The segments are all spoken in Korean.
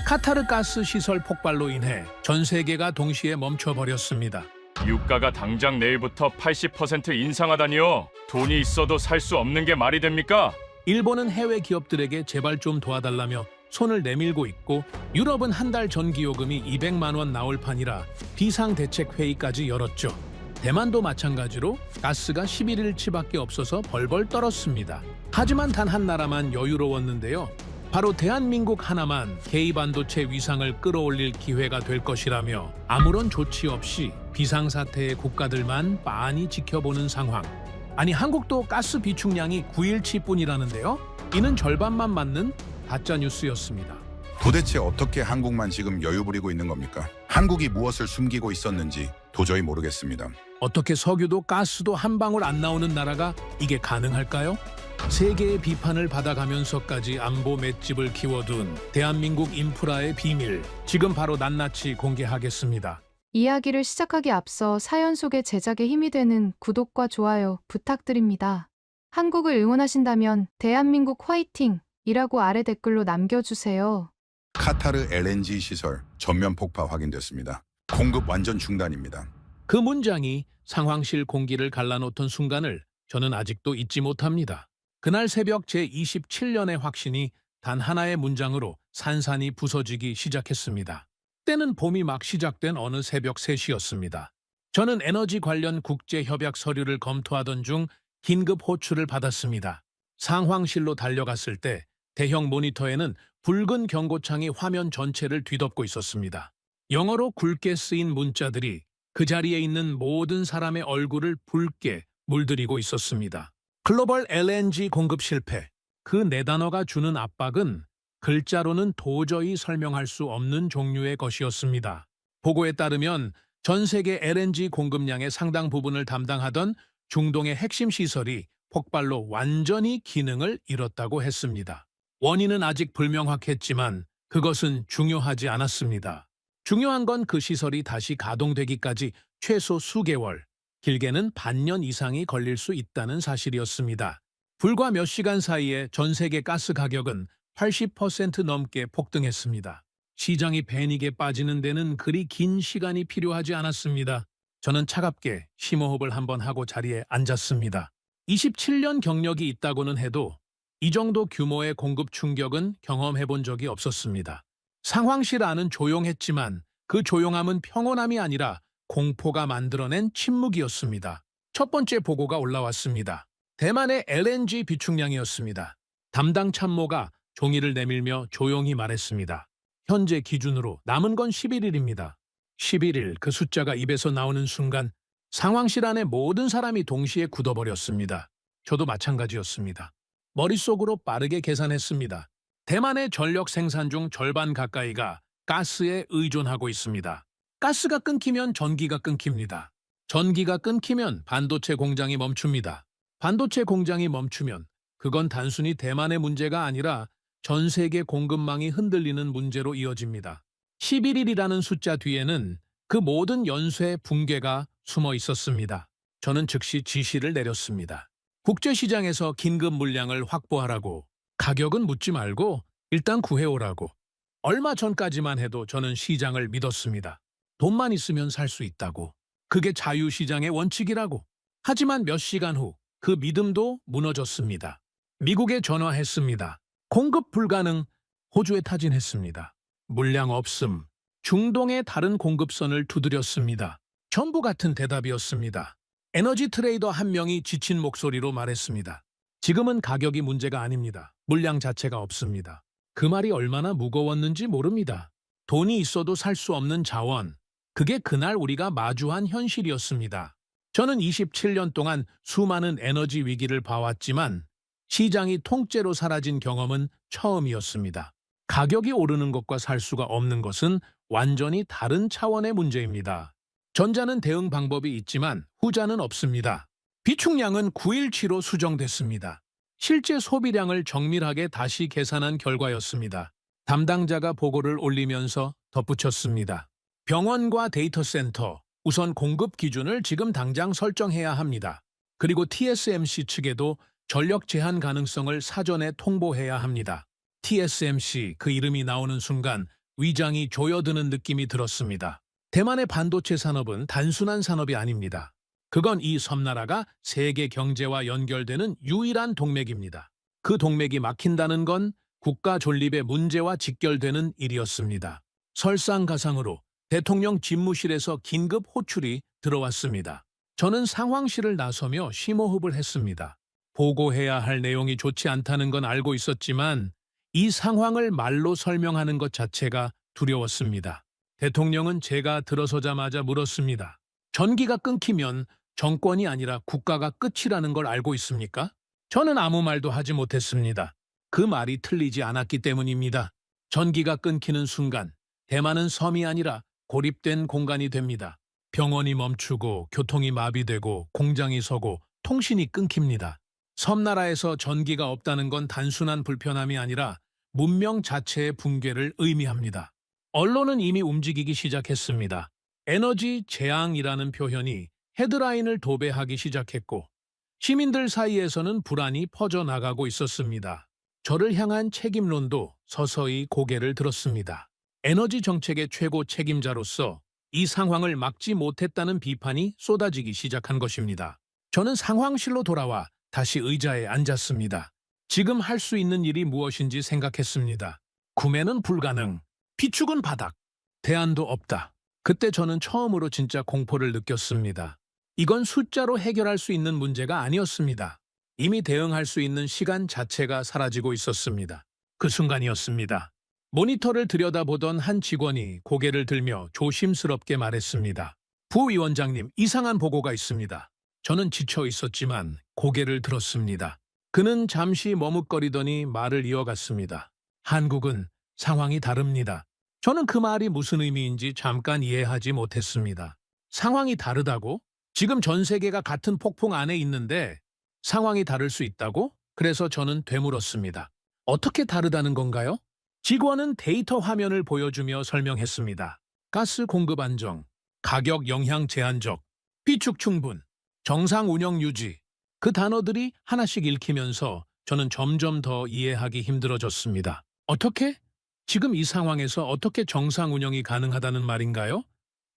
카타르 가스 시설 폭발로 인해 전 세계가 동시에 멈춰버렸습니다. 유가가 당장 내일부터 80% 인상하다니요. 돈이 있어도 살 수 없는 게 말이 됩니까? 일본은 해외 기업들에게 제발 좀 도와달라며 손을 내밀고 있고, 유럽은 한 달 전기요금이 200만 원 나올 판이라 비상대책회의까지 열었죠. 대만도 마찬가지로 가스가 11일치밖에 없어서 벌벌 떨었습니다. 하지만 단 한 나라만 여유로웠는데요. 바로 대한민국 하나만 K반도체 위상을 끌어올릴 기회가 될 것이라며 아무런 조치 없이 비상사태의 국가들만 빤히 지켜보는 상황. 아니, 한국도 가스 비축량이 9일치뿐이라는데요. 이는 절반만 맞는 가짜뉴스였습니다. 도대체 어떻게 한국만 지금 여유 부리고 있는 겁니까? 한국이 무엇을 숨기고 있었는지 도저히 모르겠습니다. 어떻게 석유도 가스도 한 방울 안 나오는 나라가 이게 가능할까요? 세계의 비판을 받아가면서까지 안보 맷집을 키워둔 대한민국 인프라의 비밀, 지금 바로 낱낱이 공개하겠습니다. 이야기를 시작하기 앞서 사연 속의 제작에 힘이 되는 구독과 좋아요 부탁드립니다. 한국을 응원하신다면 대한민국 화이팅! 이라고 아래 댓글로 남겨주세요. 카타르 LNG 시설 전면 폭파 확인됐습니다. 공급 완전 중단입니다. 그 문장이 상황실 공기를 갈라놓던 순간을 저는 아직도 잊지 못합니다. 그날 새벽 제27년의 확신이 단 하나의 문장으로 산산이 부서지기 시작했습니다. 때는 봄이 막 시작된 어느 새벽 3시였습니다. 저는 에너지 관련 국제협약 서류를 검토하던 중 긴급 호출을 받았습니다. 상황실로 달려갔을 때 대형 모니터에는 붉은 경고창이 화면 전체를 뒤덮고 있었습니다. 영어로 굵게 쓰인 문자들이 그 자리에 있는 모든 사람의 얼굴을 붉게 물들이고 있었습니다. 글로벌 LNG 공급 실패. 그 4단어가 주는 압박은 글자로는 도저히 설명할 수 없는 종류의 것이었습니다. 보고에 따르면 전 세계 LNG 공급량의 상당 부분을 담당하던 중동의 핵심 시설이 폭발로 완전히 기능을 잃었다고 했습니다. 원인은 아직 불명확했지만 그것은 중요하지 않았습니다. 중요한 건 그 시설이 다시 가동되기까지 최소 수개월, 길게는 반년 이상이 걸릴 수 있다는 사실이었습니다. 불과 몇 시간 사이에 전 세계 가스 가격은 80% 넘게 폭등했습니다. 시장이 패닉에 빠지는 데는 그리 긴 시간이 필요하지 않았습니다. 저는 차갑게 심호흡을 한번 하고 자리에 앉았습니다. 27년 경력이 있다고는 해도 이 정도 규모의 공급 충격은 경험해본 적이 없었습니다. 상황실 안은 조용했지만 그 조용함은 평온함이 아니라 공포가 만들어낸 침묵이었습니다. 첫 번째 보고가 올라왔습니다. 대만의 LNG 비축량이었습니다. 담당 참모가 종이를 내밀며 조용히 말했습니다. 현재 기준으로 남은 건 11일입니다. 11일, 그 숫자가 입에서 나오는 순간 상황실 안에 모든 사람이 동시에 굳어버렸습니다. 저도 마찬가지였습니다. 머릿속으로 빠르게 계산했습니다. 대만의 전력 생산 중 절반 가까이가 가스에 의존하고 있습니다. 가스가 끊기면 전기가 끊깁니다. 전기가 끊기면 반도체 공장이 멈춥니다. 반도체 공장이 멈추면 그건 단순히 대만의 문제가 아니라 전 세계 공급망이 흔들리는 문제로 이어집니다. 11일이라는 숫자 뒤에는 그 모든 연쇄 붕괴가 숨어 있었습니다. 저는 즉시 지시를 내렸습니다. 국제시장에서 긴급 물량을 확보하라고, 가격은 묻지 말고 일단 구해오라고. 얼마 전까지만 해도 저는 시장을 믿었습니다. 돈만 있으면 살 수 있다고. 그게 자유시장의 원칙이라고. 하지만 몇 시간 후 그 믿음도 무너졌습니다. 미국에 전화했습니다. 공급 불가능, 호주에 타진했습니다. 물량 없음, 중동의 다른 공급선을 두드렸습니다. 전부 같은 대답이었습니다. 에너지 트레이더 한 명이 지친 목소리로 말했습니다. 지금은 가격이 문제가 아닙니다. 물량 자체가 없습니다. 그 말이 얼마나 무거웠는지 모릅니다. 돈이 있어도 살 수 없는 자원, 그게 그날 우리가 마주한 현실이었습니다. 저는 27년 동안 수많은 에너지 위기를 봐왔지만 시장이 통째로 사라진 경험은 처음이었습니다. 가격이 오르는 것과 살 수가 없는 것은 완전히 다른 차원의 문제입니다. 전자는 대응 방법이 있지만 후자는 없습니다. 비축량은 9일치로 수정됐습니다. 실제 소비량을 정밀하게 다시 계산한 결과였습니다. 담당자가 보고를 올리면서 덧붙였습니다. 병원과 데이터 센터, 우선 공급 기준을 지금 당장 설정해야 합니다. 그리고 TSMC 측에도 전력 제한 가능성을 사전에 통보해야 합니다. TSMC, 그 이름이 나오는 순간 위장이 조여드는 느낌이 들었습니다. 대만의 반도체 산업은 단순한 산업이 아닙니다. 그건 이 섬나라가 세계 경제와 연결되는 유일한 동맥입니다. 그 동맥이 막힌다는 건 국가 존립의 문제와 직결되는 일이었습니다. 설상가상으로 대통령 집무실에서 긴급 호출이 들어왔습니다. 저는 상황실을 나서며 심호흡을 했습니다. 보고해야 할 내용이 좋지 않다는 건 알고 있었지만 이 상황을 말로 설명하는 것 자체가 두려웠습니다. 대통령은 제가 들어서자마자 물었습니다. 전기가 끊기면 정권이 아니라 국가가 끝이라는 걸 알고 있습니까? 저는 아무 말도 하지 못했습니다. 그 말이 틀리지 않았기 때문입니다. 전기가 끊기는 순간 대만은 섬이 아니라 고립된 공간이 됩니다. 병원이 멈추고 교통이 마비되고 공장이 서고 통신이 끊깁니다. 섬나라에서 전기가 없다는 건 단순한 불편함이 아니라 문명 자체의 붕괴를 의미합니다. 언론은 이미 움직이기 시작했습니다. 에너지 재앙이라는 표현이 헤드라인을 도배하기 시작했고 시민들 사이에서는 불안이 퍼져나가고 있었습니다. 저를 향한 책임론도 서서히 고개를 들었습니다. 에너지 정책의 최고 책임자로서 이 상황을 막지 못했다는 비판이 쏟아지기 시작한 것입니다. 저는 상황실로 돌아와 다시 의자에 앉았습니다. 지금 할 수 있는 일이 무엇인지 생각했습니다. 구매는 불가능, 비축은 바닥, 대안도 없다. 그때 저는 처음으로 진짜 공포를 느꼈습니다. 이건 숫자로 해결할 수 있는 문제가 아니었습니다. 이미 대응할 수 있는 시간 자체가 사라지고 있었습니다. 그 순간이었습니다. 모니터를 들여다보던 한 직원이 고개를 들며 조심스럽게 말했습니다. 부위원장님, 이상한 보고가 있습니다. 저는 지쳐 있었지만 고개를 들었습니다. 그는 잠시 머뭇거리더니 말을 이어갔습니다. 한국은 상황이 다릅니다. 저는 그 말이 무슨 의미인지 잠깐 이해하지 못했습니다. 상황이 다르다고? 지금 전 세계가 같은 폭풍 안에 있는데 상황이 다를 수 있다고? 그래서 저는 되물었습니다. 어떻게 다르다는 건가요? 직원은 데이터 화면을 보여주며 설명했습니다. 가스 공급 안정, 가격 영향 제한적, 비축 충분, 정상 운영 유지. 그 단어들이 하나씩 읽히면서 저는 점점 더 이해하기 힘들어졌습니다. 어떻게? 지금 이 상황에서 어떻게 정상 운영이 가능하다는 말인가요?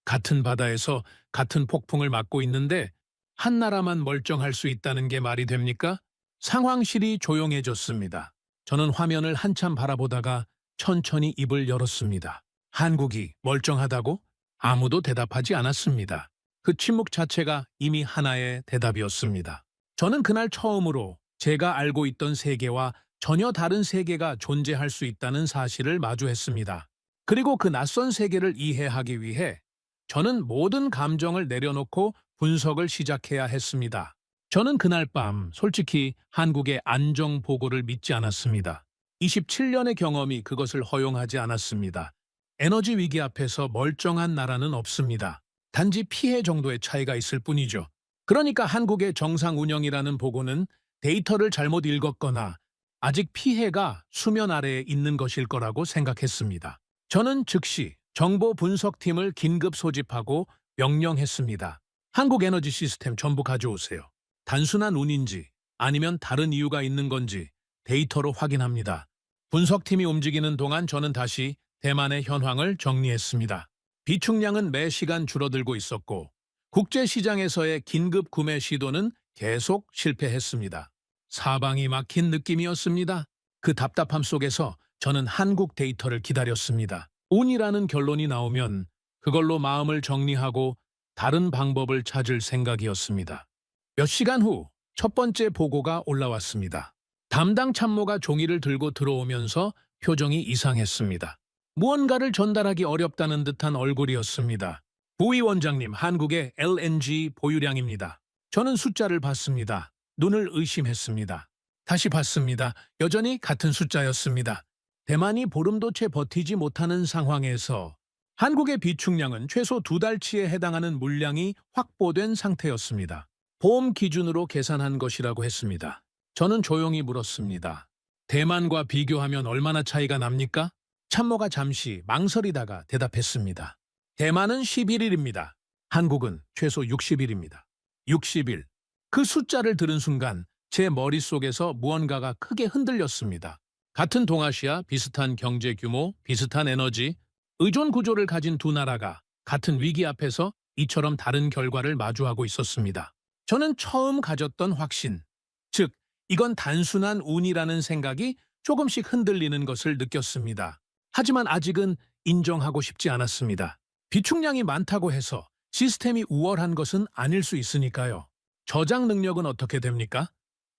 같은 바다에서 같은 폭풍을 맞고 있는데 한 나라만 멀쩡할 수 있다는 게 말이 됩니까? 상황실이 조용해졌습니다. 저는 화면을 한참 바라보다가 천천히 입을 열었습니다. 한국이 멀쩡하다고? 아무도 대답하지 않았습니다. 그 침묵 자체가 이미 하나의 대답이었습니다. 저는 그날 처음으로 제가 알고 있던 세계와 전혀 다른 세계가 존재할 수 있다는 사실을 마주했습니다. 그리고 그 낯선 세계를 이해하기 위해 저는 모든 감정을 내려놓고 분석을 시작해야 했습니다. 저는 그날 밤 솔직히 한국의 안정 보고를 믿지 않았습니다. 27년의 경험이 그것을 허용하지 않았습니다. 에너지 위기 앞에서 멀쩡한 나라는 없습니다. 단지 피해 정도의 차이가 있을 뿐이죠. 그러니까 한국의 정상 운영이라는 보고는 데이터를 잘못 읽었거나 아직 피해가 수면 아래에 있는 것일 거라고 생각했습니다. 저는 즉시 정보 분석팀을 긴급 소집하고 명령했습니다. 한국 에너지 시스템 전부 가져오세요. 단순한 운인지 아니면 다른 이유가 있는 건지 데이터로 확인합니다. 분석팀이 움직이는 동안 저는 다시 대만의 현황을 정리했습니다. 비축량은 매 시간 줄어들고 있었고 국제시장에서의 긴급 구매 시도는 계속 실패했습니다. 사방이 막힌 느낌이었습니다. 그 답답함 속에서 저는 한국 데이터를 기다렸습니다. 운이라는 결론이 나오면 그걸로 마음을 정리하고 다른 방법을 찾을 생각이었습니다. 몇 시간 후 첫 번째 보고가 올라왔습니다. 담당 참모가 종이를 들고 들어오면서 표정이 이상했습니다. 무언가를 전달하기 어렵다는 듯한 얼굴이었습니다. 부위원장님, 한국의 LNG 보유량입니다. 저는 숫자를 봤습니다. 눈을 의심했습니다. 다시 봤습니다. 여전히 같은 숫자였습니다. 대만이 보름도 채 버티지 못하는 상황에서 한국의 비축량은 최소 2달치에 해당하는 물량이 확보된 상태였습니다. 보험 기준으로 계산한 것이라고 했습니다. 저는 조용히 물었습니다. 대만과 비교하면 얼마나 차이가 납니까? 참모가 잠시 망설이다가 대답했습니다. 대만은 11일입니다. 한국은 최소 60일입니다. 60일. 그 숫자를 들은 순간 제 머릿속에서 무언가가 크게 흔들렸습니다. 같은 동아시아, 비슷한 경제 규모, 비슷한 에너지, 의존 구조를 가진 두 나라가 같은 위기 앞에서 이처럼 다른 결과를 마주하고 있었습니다. 저는 처음 가졌던 확신, 즉 이건 단순한 운이라는 생각이 조금씩 흔들리는 것을 느꼈습니다. 하지만 아직은 인정하고 싶지 않았습니다. 비축량이 많다고 해서 시스템이 우월한 것은 아닐 수 있으니까요. 저장 능력은 어떻게 됩니까?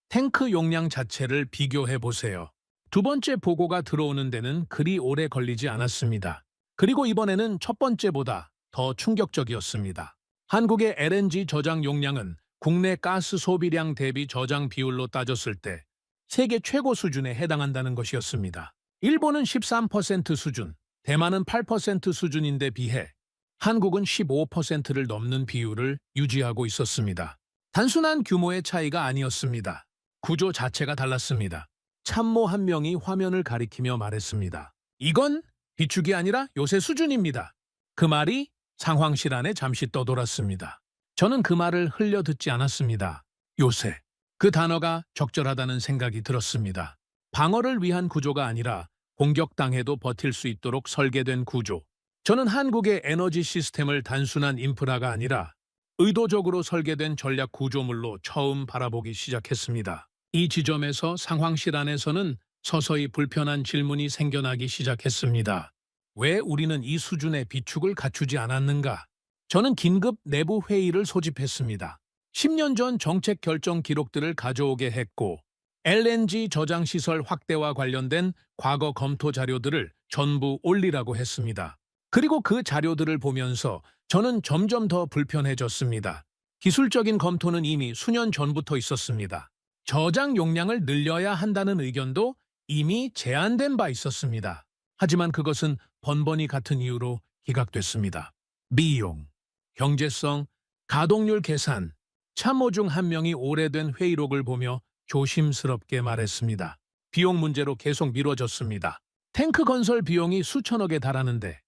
탱크 용량 자체를 비교해 보세요. 두 번째 보고가 들어오는 데는 그리 오래 걸리지 않았습니다. 그리고 이번에는 첫 번째보다 더 충격적이었습니다. 한국의 LNG 저장 용량은 국내 가스 소비량 대비 저장 비율로 따졌을 때 세계 최고 수준에 해당한다는 것이었습니다. 일본은 13% 수준, 대만은 8% 수준인데 비해 한국은 15%를 넘는 비율을 유지하고 있었습니다. 단순한 규모의 차이가 아니었습니다. 구조 자체가 달랐습니다. 참모 한 명이 화면을 가리키며 말했습니다. 이건 비축이 아니라 요새 수준입니다. 그 말이 상황실 안에 잠시 떠돌았습니다. 저는 그 말을 흘려듣지 않았습니다. 요새. 그 단어가 적절하다는 생각이 들었습니다. 방어를 위한 구조가 아니라 공격당해도 버틸 수 있도록 설계된 구조. 저는 한국의 에너지 시스템을 단순한 인프라가 아니라 의도적으로 설계된 전략 구조물로 처음 바라보기 시작했습니다. 이 지점에서 상황실 안에서는 서서히 불편한 질문이 생겨나기 시작했습니다. 왜 우리는 이 수준의 비축을 갖추지 않았는가? 저는 긴급 내부 회의를 소집했습니다. 10년 전 정책 결정 기록들을 가져오게 했고 LNG 저장시설 확대와 관련된 과거 검토 자료들을 전부 올리라고 했습니다. 그리고 그 자료들을 보면서 저는 점점 더 불편해졌습니다. 기술적인 검토는 이미 수년 전부터 있었습니다. 저장 용량을 늘려야 한다는 의견도 이미 제안된 바 있었습니다. 하지만 그것은 번번이 같은 이유로 기각됐습니다. 비용, 경제성, 가동률 계산, 참모 중 한 명이 오래된 회의록을 보며 조심스럽게 말했습니다. 비용 문제로 계속 미뤄졌습니다. 탱크 건설 비용이 수천억에 달하는데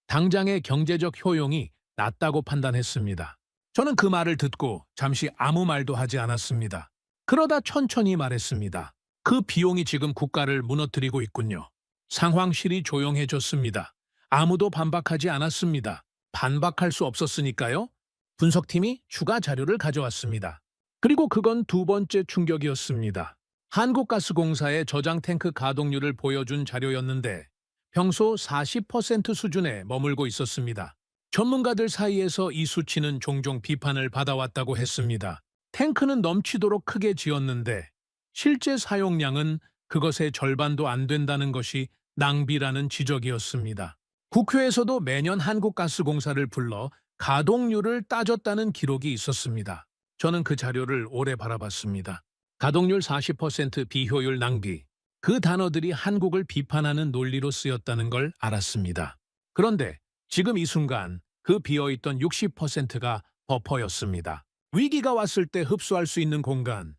당장의 경제적 효용이 낮다고 판단했습니다. 저는 그 말을 듣고 잠시 아무 말도 하지 않았습니다. 그러다 천천히 말했습니다. 그 비용이 지금 국가를 무너뜨리고 있군요. 상황실이 조용해졌습니다. 아무도 반박하지 않았습니다. 반박할 수 없었으니까요. 분석팀이 추가 자료를 가져왔습니다. 그리고 그건 두 번째 충격이었습니다. 한국가스공사의 저장 탱크 가동률을 보여준 자료였는데 평소 40% 수준에 머물고 있었습니다. 전문가들 사이에서 이 수치는 종종 비판을 받아왔다고 했습니다. 탱크는 넘치도록 크게 지었는데 실제 사용량은 그것의 절반도 안 된다는 것이 낭비라는 지적이었습니다. 국회에서도 매년 한국가스공사를 불러 가동률을 따졌다는 기록이 있었습니다. 저는 그 자료를 오래 바라봤습니다. 가동률 40% 비효율 낭비. 그 단어들이 한국을 비판하는 논리로 쓰였다는 걸 알았습니다. 그런데 지금 이 순간 그 비어있던 60%가 버퍼였습니다. 위기가 왔을 때 흡수할 수 있는 공간,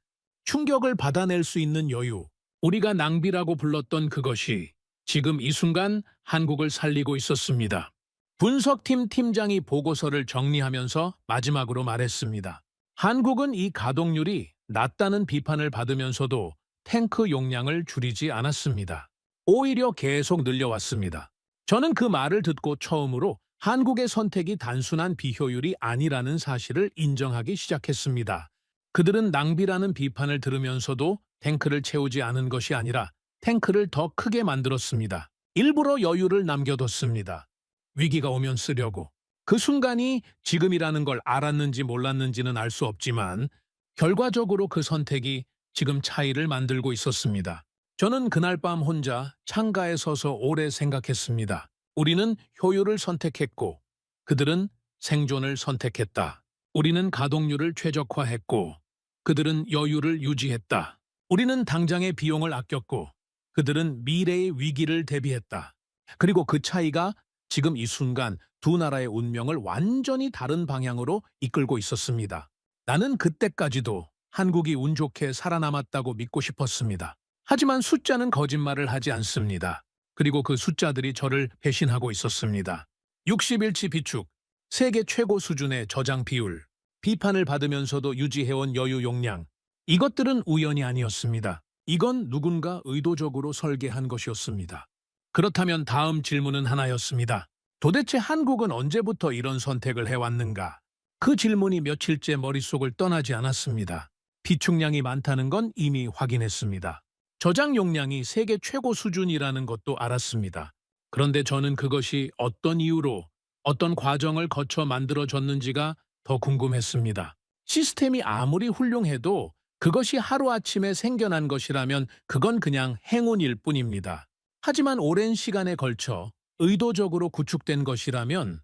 충격을 받아낼 수 있는 여유, 우리가 낭비라고 불렀던 그것이 지금 이 순간 한국을 살리고 있었습니다. 분석팀 팀장이 보고서를 정리하면서 마지막으로 말했습니다. 한국은 이 가동률이 낮다는 비판을 받으면서도 탱크 용량을 줄이지 않았습니다. 오히려 계속 늘려왔습니다. 저는 그 말을 듣고 처음으로 한국의 선택이 단순한 비효율이 아니라는 사실을 인정하기 시작했습니다. 그들은 낭비라는 비판을 들으면서도 탱크를 채우지 않은 것이 아니라 탱크를 더 크게 만들었습니다. 일부러 여유를 남겨뒀습니다. 위기가 오면 쓰려고. 그 순간이 지금이라는 걸 알았는지 몰랐는지는 알 수 없지만 결과적으로 그 선택이 지금 차이를 만들고 있었습니다. 저는 그날 밤 혼자 창가에 서서 오래 생각했습니다. 우리는 효율을 선택했고 그들은 생존을 선택했다. 우리는 가동률을 최적화했고 그들은 여유를 유지했다. 우리는 당장의 비용을 아꼈고 그들은 미래의 위기를 대비했다. 그리고 그 차이가 지금 이 순간 두 나라의 운명을 완전히 다른 방향으로 이끌고 있었습니다. 나는 그때까지도 한국이 운 좋게 살아남았다고 믿고 싶었습니다. 하지만 숫자는 거짓말을 하지 않습니다. 그리고 그 숫자들이 저를 배신하고 있었습니다. 60일치 비축, 세계 최고 수준의 저장 비율, 비판을 받으면서도 유지해온 여유 용량. 이것들은 우연이 아니었습니다. 이건 누군가 의도적으로 설계한 것이었습니다. 그렇다면 다음 질문은 하나였습니다. 도대체 한국은 언제부터 이런 선택을 해왔는가? 그 질문이 며칠째 머릿속을 떠나지 않았습니다. 비축량이 많다는 건 이미 확인했습니다. 저장 용량이 세계 최고 수준이라는 것도 알았습니다. 그런데 저는 그것이 어떤 이유로, 어떤 과정을 거쳐 만들어졌는지가 더 궁금했습니다. 시스템이 아무리 훌륭해도 그것이 하루아침에 생겨난 것이라면 그건 그냥 행운일 뿐입니다. 하지만 오랜 시간에 걸쳐 의도적으로 구축된 것이라면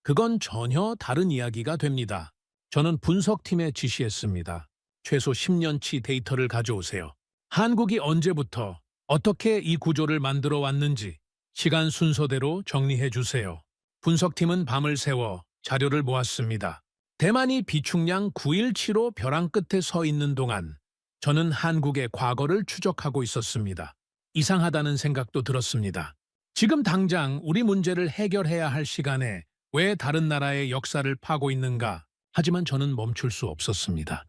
그건 전혀 다른 이야기가 됩니다. 저는 분석팀에 지시했습니다. 최소 10년치 데이터를 가져오세요. 한국이 언제부터 어떻게 이 구조를 만들어 왔는지 시간 순서대로 정리해 주세요. 분석팀은 밤을 새워 자료를 모았습니다. 대만이 비축량 917로 벼랑 끝에 서 있는 동안 저는 한국의 과거를 추적하고 있었습니다. 이상하다는 생각도 들었습니다. 지금 당장 우리 문제를 해결해야 할 시간에 왜 다른 나라의 역사를 파고 있는가? 하지만 저는 멈출 수 없었습니다.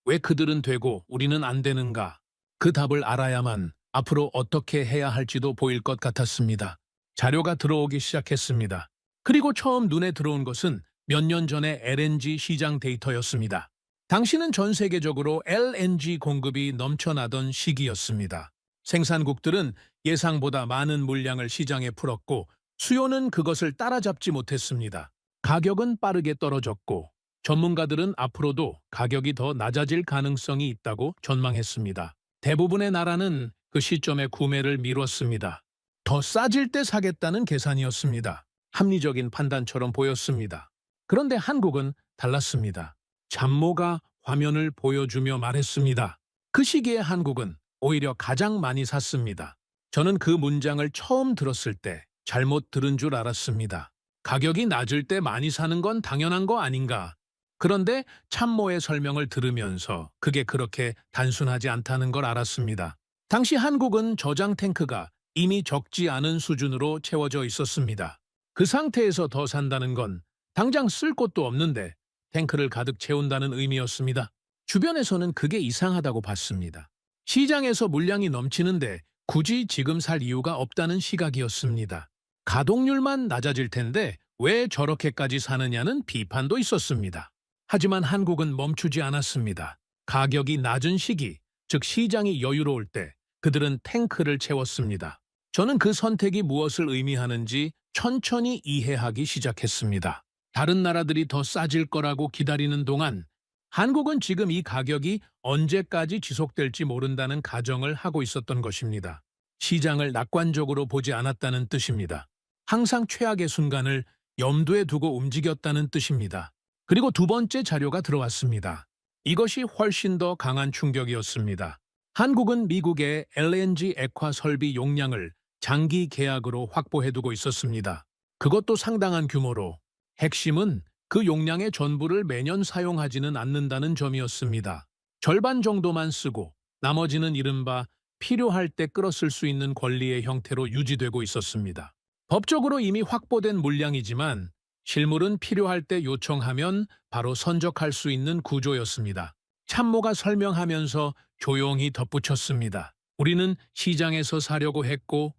왜 그들은 되고 우리는 안 되는가? 그 답을 알아야만 앞으로 어떻게 해야 할지도 보일 것 같았습니다. 자료가 들어오기 시작했습니다. 그리고 처음 눈에 들어온 것은 몇 년 전의 LNG 시장 데이터였습니다. 당시는 전 세계적으로 LNG 공급이 넘쳐나던 시기였습니다. 생산국들은 예상보다 많은 물량을 시장에 풀었고 수요는 그것을 따라잡지 못했습니다. 가격은 빠르게 떨어졌고 전문가들은 앞으로도 가격이 더 낮아질 가능성이 있다고 전망했습니다. 대부분의 나라는 그 시점에 구매를 미뤘습니다. 더 싸질 때 사겠다는 계산이었습니다. 합리적인 판단처럼 보였습니다. 그런데 한국은 달랐습니다. 잠모가 화면을 보여주며 말했습니다. 그 시기에 한국은 오히려 가장 많이 샀습니다. 저는 그 문장을 처음 들었을 때 잘못 들은 줄 알았습니다. 가격이 낮을 때 많이 사는 건 당연한 거 아닌가? 그런데 참모의 설명을 들으면서 그게 그렇게 단순하지 않다는 걸 알았습니다. 당시 한국은 저장 탱크가 이미 적지 않은 수준으로 채워져 있었습니다. 그 상태에서 더 산다는 건 당장 쓸 곳도 없는데 탱크를 가득 채운다는 의미였습니다. 주변에서는 그게 이상하다고 봤습니다. 시장에서 물량이 넘치는데 굳이 지금 살 이유가 없다는 시각이었습니다. 가동률만 낮아질 텐데 왜 저렇게까지 사느냐는 비판도 있었습니다. 하지만 한국은 멈추지 않았습니다. 가격이 낮은 시기, 즉 시장이 여유로울 때 그들은 탱크를 채웠습니다. 저는 그 선택이 무엇을 의미하는지 천천히 이해하기 시작했습니다. 다른 나라들이 더 싸질 거라고 기다리는 동안 한국은 지금 이 가격이 언제까지 지속될지 모른다는 가정을 하고 있었던 것입니다. 시장을 낙관적으로 보지 않았다는 뜻입니다. 항상 최악의 순간을 염두에 두고 움직였다는 뜻입니다. 그리고 두 번째 자료가 들어왔습니다. 이것이 훨씬 더 강한 충격이었습니다. 한국은 미국의 LNG 액화 설비 용량을 장기 계약으로 확보해두고 있었습니다. 그것도 상당한 규모로. 핵심은 그 용량의 전부를 매년 사용하지는 않는다는 점이었습니다. 절반 정도만 쓰고 나머지는 이른바 필요할 때 끌어쓸 수 있는 권리의 형태로 유지되고 있었습니다. 법적으로 이미 확보된 물량이지만 실물은 필요할 때 요청하면 바로 선적할 수 있는 구조였습니다. 참모가 설명하면서 조용히 덧붙였습니다. 우리는 시장에서 사려고 했고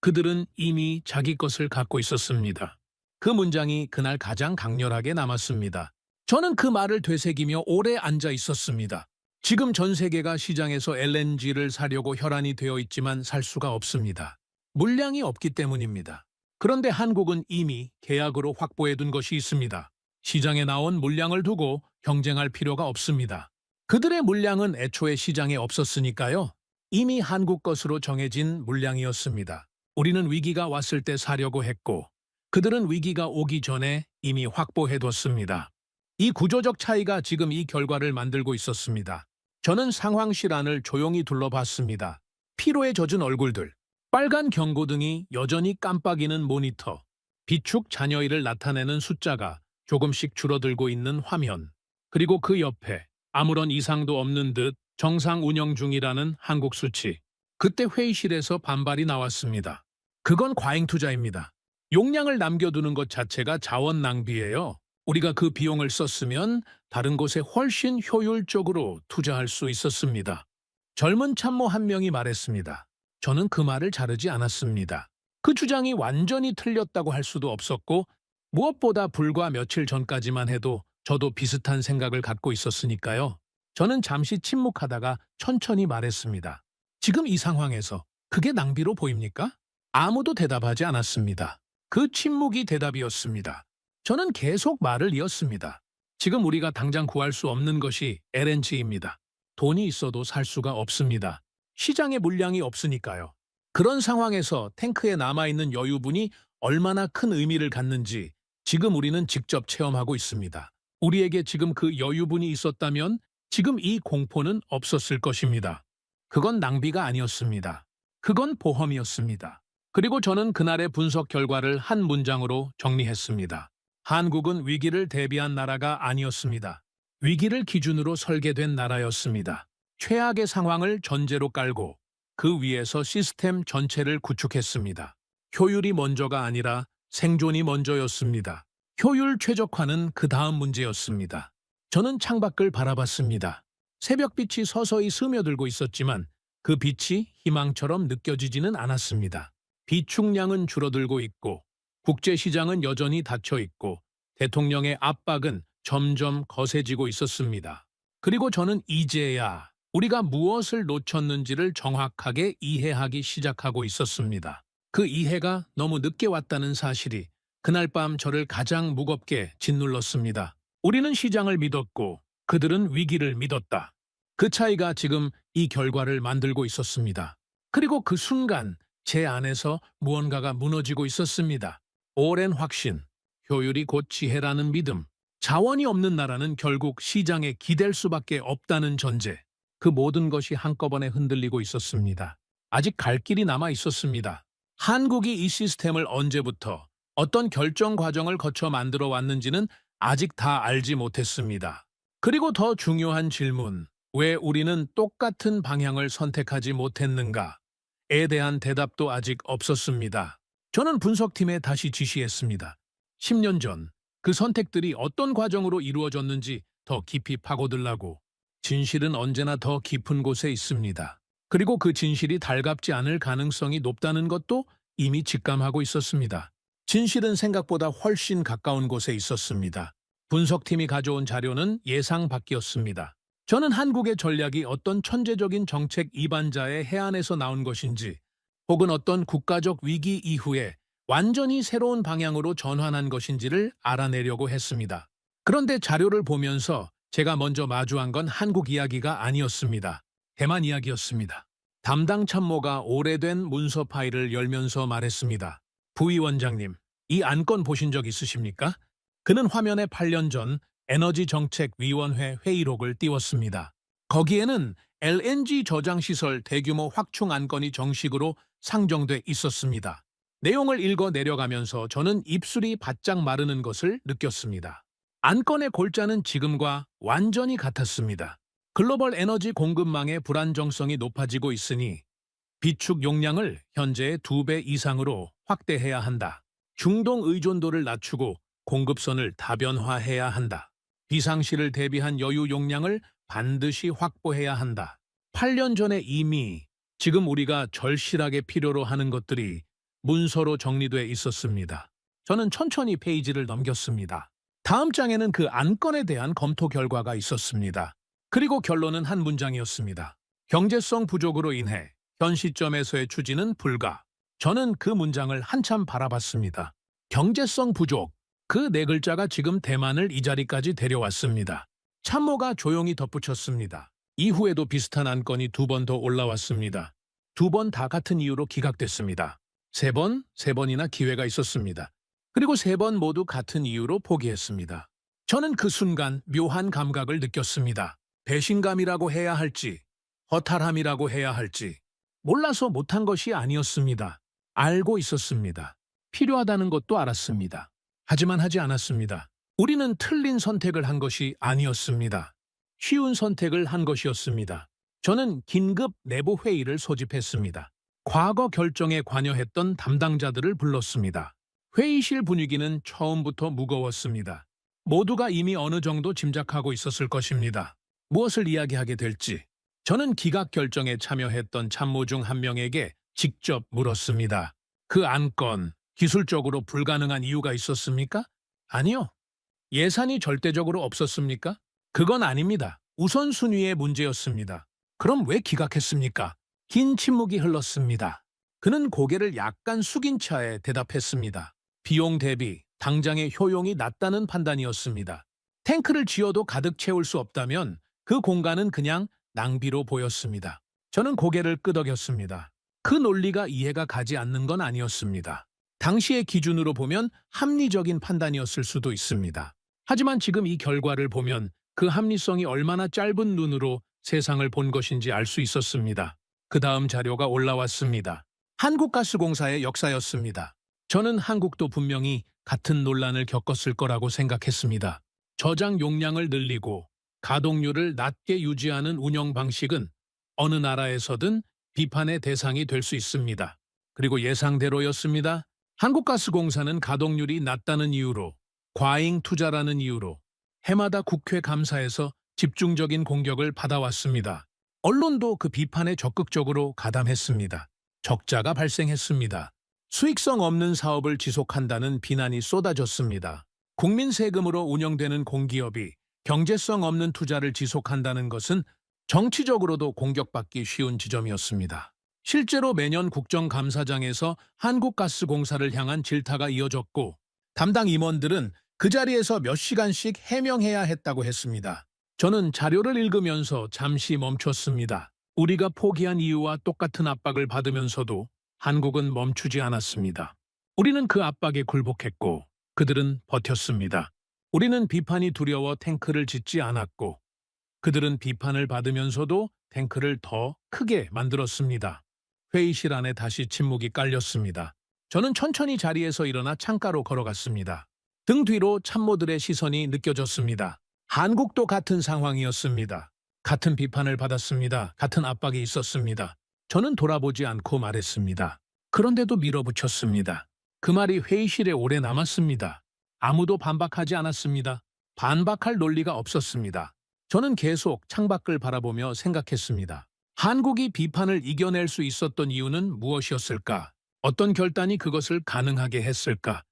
그들은 이미 자기 것을 갖고 있었습니다. 그 문장이 그날 가장 강렬하게 남았습니다. 저는 그 말을 되새기며 오래 앉아 있었습니다. 지금 전 세계가 시장에서 LNG를 사려고 혈안이 되어 있지만 살 수가 없습니다. 물량이 없기 때문입니다. 그런데 한국은 이미 계약으로 확보해둔 것이 있습니다. 시장에 나온 물량을 두고 경쟁할 필요가 없습니다. 그들의 물량은 애초에 시장에 없었으니까요. 이미 한국 것으로 정해진 물량이었습니다. 우리는 위기가 왔을 때 사려고 했고 그들은 위기가 오기 전에 이미 확보해뒀습니다. 이 구조적 차이가 지금 이 결과를 만들고 있었습니다. 저는 상황실 안을 조용히 둘러봤습니다. 피로에 젖은 얼굴들, 빨간 경고등이 여전히 깜빡이는 모니터, 비축 잔여일을 나타내는 숫자가 조금씩 줄어들고 있는 화면, 그리고 그 옆에 아무런 이상도 없는 듯 정상 운영 중이라는 한국 수치. 그때 회의실에서 반발이 나왔습니다. 그건 과잉 투자입니다. 용량을 남겨두는 것 자체가 자원 낭비예요. 우리가 그 비용을 썼으면 다른 곳에 훨씬 효율적으로 투자할 수 있었습니다. 젊은 참모 한 명이 말했습니다. 저는 그 말을 자르지 않았습니다. 그 주장이 완전히 틀렸다고 할 수도 없었고 무엇보다 불과 며칠 전까지만 해도 저도 비슷한 생각을 갖고 있었으니까요. 저는 잠시 침묵하다가 천천히 말했습니다. 지금 이 상황에서 그게 낭비로 보입니까? 아무도 대답하지 않았습니다. 그 침묵이 대답이었습니다. 저는 계속 말을 이었습니다. 지금 우리가 당장 구할 수 없는 것이 LNG입니다. 돈이 있어도 살 수가 없습니다. 시장에 물량이 없으니까요. 그런 상황에서 탱크에 남아있는 여유분이 얼마나 큰 의미를 갖는지 지금 우리는 직접 체험하고 있습니다. 우리에게 지금 그 여유분이 있었다면 지금 이 공포는 없었을 것입니다. 그건 낭비가 아니었습니다. 그건 보험이었습니다. 그리고 저는 그날의 분석 결과를 한 문장으로 정리했습니다. 한국은 위기를 대비한 나라가 아니었습니다. 위기를 기준으로 설계된 나라였습니다. 최악의 상황을 전제로 깔고 그 위에서 시스템 전체를 구축했습니다. 효율이 먼저가 아니라 생존이 먼저였습니다. 효율 최적화는 그 다음 문제였습니다. 저는 창밖을 바라봤습니다. 새벽빛이 서서히 스며들고 있었지만 그 빛이 희망처럼 느껴지지는 않았습니다. 비축량은 줄어들고 있고 국제시장은 여전히 닫혀 있고 대통령의 압박은 점점 거세지고 있었습니다. 그리고 저는 이제야 우리가 무엇을 놓쳤는지를 정확하게 이해하기 시작하고 있었습니다. 그 이해가 너무 늦게 왔다는 사실이 그날 밤 저를 가장 무겁게 짓눌렀습니다. 우리는 시장을 믿었고 그들은 위기를 믿었다. 그 차이가 지금 이 결과를 만들고 있었습니다. 그리고 그 순간 제 안에서 무언가가 무너지고 있었습니다. 오랜 확신, 효율이 곧 지혜라는 믿음, 자원이 없는 나라는 결국 시장에 기댈 수밖에 없다는 전제, 그 모든 것이 한꺼번에 흔들리고 있었습니다. 아직 갈 길이 남아 있었습니다. 한국이 이 시스템을 언제부터 어떤 결정 과정을 거쳐 만들어 왔는지는 아직 다 알지 못했습니다. 그리고 더 중요한 질문, 왜 우리는 똑같은 방향을 선택하지 못했는가에 대한 대답도 아직 없었습니다. 저는 분석팀에 다시 지시했습니다. 10년 전 그 선택들이 어떤 과정으로 이루어졌는지 더 깊이 파고들라고. 진실은 언제나 더 깊은 곳에 있습니다. 그리고 그 진실이 달갑지 않을 가능성이 높다는 것도 이미 직감하고 있었습니다. 진실은 생각보다 훨씬 가까운 곳에 있었습니다. 분석팀이 가져온 자료는 예상 밖이었습니다. 저는 한국의 전략이 어떤 천재적인 정책 이반자의 해안에서 나온 것인지 혹은 어떤 국가적 위기 이후에 완전히 새로운 방향으로 전환한 것인지를 알아내려고 했습니다. 그런데 자료를 보면서 제가 먼저 마주한 건 한국 이야기가 아니었습니다. 대만 이야기였습니다. 담당 참모가 오래된 문서 파일을 열면서 말했습니다. 부위원장님, 이 안건 보신 적 있으십니까? 그는 화면에 8년 전 에너지정책위원회 회의록을 띄웠습니다. 거기에는 LNG 저장시설 대규모 확충 안건이 정식으로 상정돼 있었습니다. 내용을 읽어 내려가면서 저는 입술이 바짝 마르는 것을 느꼈습니다. 안건의 골자는 지금과 완전히 같았습니다. 글로벌 에너지 공급망의 불안정성이 높아지고 있으니 비축 용량을 현재의 2배 이상으로 확대해야 한다. 중동 의존도를 낮추고 공급선을 다변화해야 한다. 비상시를 대비한 여유 용량을 반드시 확보해야 한다. 8년 전에 이미 지금 우리가 절실하게 필요로 하는 것들이 문서로 정리돼 있었습니다. 저는 천천히 페이지를 넘겼습니다. 다음 장에는 그 안건에 대한 검토 결과가 있었습니다. 그리고 결론은 한 문장이었습니다. 경제성 부족으로 인해 현 시점에서의 추진은 불가. 저는 그 문장을 한참 바라봤습니다. 경제성 부족, 그 네 글자가 지금 대만을 이 자리까지 데려왔습니다. 참모가 조용히 덧붙였습니다. 이후에도 비슷한 안건이 2번 더 올라왔습니다. 2번 다 같은 이유로 기각됐습니다. 3번이나 기회가 있었습니다. 그리고 3번 모두 같은 이유로 포기했습니다. 저는 그 순간 묘한 감각을 느꼈습니다. 배신감이라고 해야 할지, 허탈함이라고 해야 할지, 몰라서 못한 것이 아니었습니다. 알고 있었습니다. 필요하다는 것도 알았습니다. 하지만 하지 않았습니다. 우리는 틀린 선택을 한 것이 아니었습니다. 쉬운 선택을 한 것이었습니다. 저는 긴급 내부 회의를 소집했습니다. 과거 결정에 관여했던 담당자들을 불렀습니다. 회의실 분위기는 처음부터 무거웠습니다. 모두가 이미 어느 정도 짐작하고 있었을 것입니다. 무엇을 이야기하게 될지. 저는 기각 결정에 참여했던 참모 중 한 명에게 직접 물었습니다. 그 안건 기술적으로 불가능한 이유가 있었습니까? 아니요. 예산이 절대적으로 없었습니까? 그건 아닙니다. 우선순위의 문제였습니다. 그럼 왜 기각했습니까? 긴 침묵이 흘렀습니다. 그는 고개를 약간 숙인 차에 대답했습니다. 비용 대비 당장의 효용이 낮다는 판단이었습니다. 탱크를 지어도 가득 채울 수 없다면 그 공간은 그냥 낭비로 보였습니다. 저는 고개를 끄덕였습니다. 그 논리가 이해가 가지 않는 건 아니었습니다. 당시의 기준으로 보면 합리적인 판단이었을 수도 있습니다. 하지만 지금 이 결과를 보면 그 합리성이 얼마나 짧은 눈으로 세상을 본 것인지 알 수 있었습니다. 그 다음 자료가 올라왔습니다. 한국가스공사의 역사였습니다. 저는 한국도 분명히 같은 논란을 겪었을 거라고 생각했습니다. 저장 용량을 늘리고 가동률을 낮게 유지하는 운영 방식은 어느 나라에서든 비판의 대상이 될 수 있습니다. 그리고 예상대로였습니다. 한국가스공사는 가동률이 낮다는 이유로, 과잉 투자라는 이유로 해마다 국회 감사에서 집중적인 공격을 받아왔습니다. 언론도 그 비판에 적극적으로 가담했습니다. 적자가 발생했습니다. 수익성 없는 사업을 지속한다는 비난이 쏟아졌습니다. 국민 세금으로 운영되는 공기업이 경제성 없는 투자를 지속한다는 것은 정치적으로도 공격받기 쉬운 지점이었습니다. 실제로 매년 국정감사장에서 한국가스공사를 향한 질타가 이어졌고 담당 임원들은 그 자리에서 몇 시간씩 해명해야 했다고 했습니다. 저는 자료를 읽으면서 잠시 멈췄습니다. 우리가 포기한 이유와 똑같은 압박을 받으면서도 한국은 멈추지 않았습니다. 우리는 그 압박에 굴복했고 그들은 버텼습니다. 우리는 비판이 두려워 탱크를 짓지 않았고 그들은 비판을 받으면서도 탱크를 더 크게 만들었습니다. 회의실 안에 다시 침묵이 깔렸습니다. 저는 천천히 자리에서 일어나 창가로 걸어갔습니다. 등 뒤로 참모들의 시선이 느껴졌습니다. 한국도 같은 상황이었습니다. 같은 비판을 받았습니다. 같은 압박이 있었습니다. 저는 돌아보지 않고 말했습니다. 그런데도 밀어붙였습니다. 그 말이 회의실에 오래 남았습니다. 아무도 반박하지 않았습니다. 반박할 논리가 없었습니다. 저는 계속 창밖을 바라보며 생각했습니다. 한국이 비판을 이겨낼 수 있었던 이유는 무엇이었을까? 어떤 결단이 그것을 가능하게 했을까?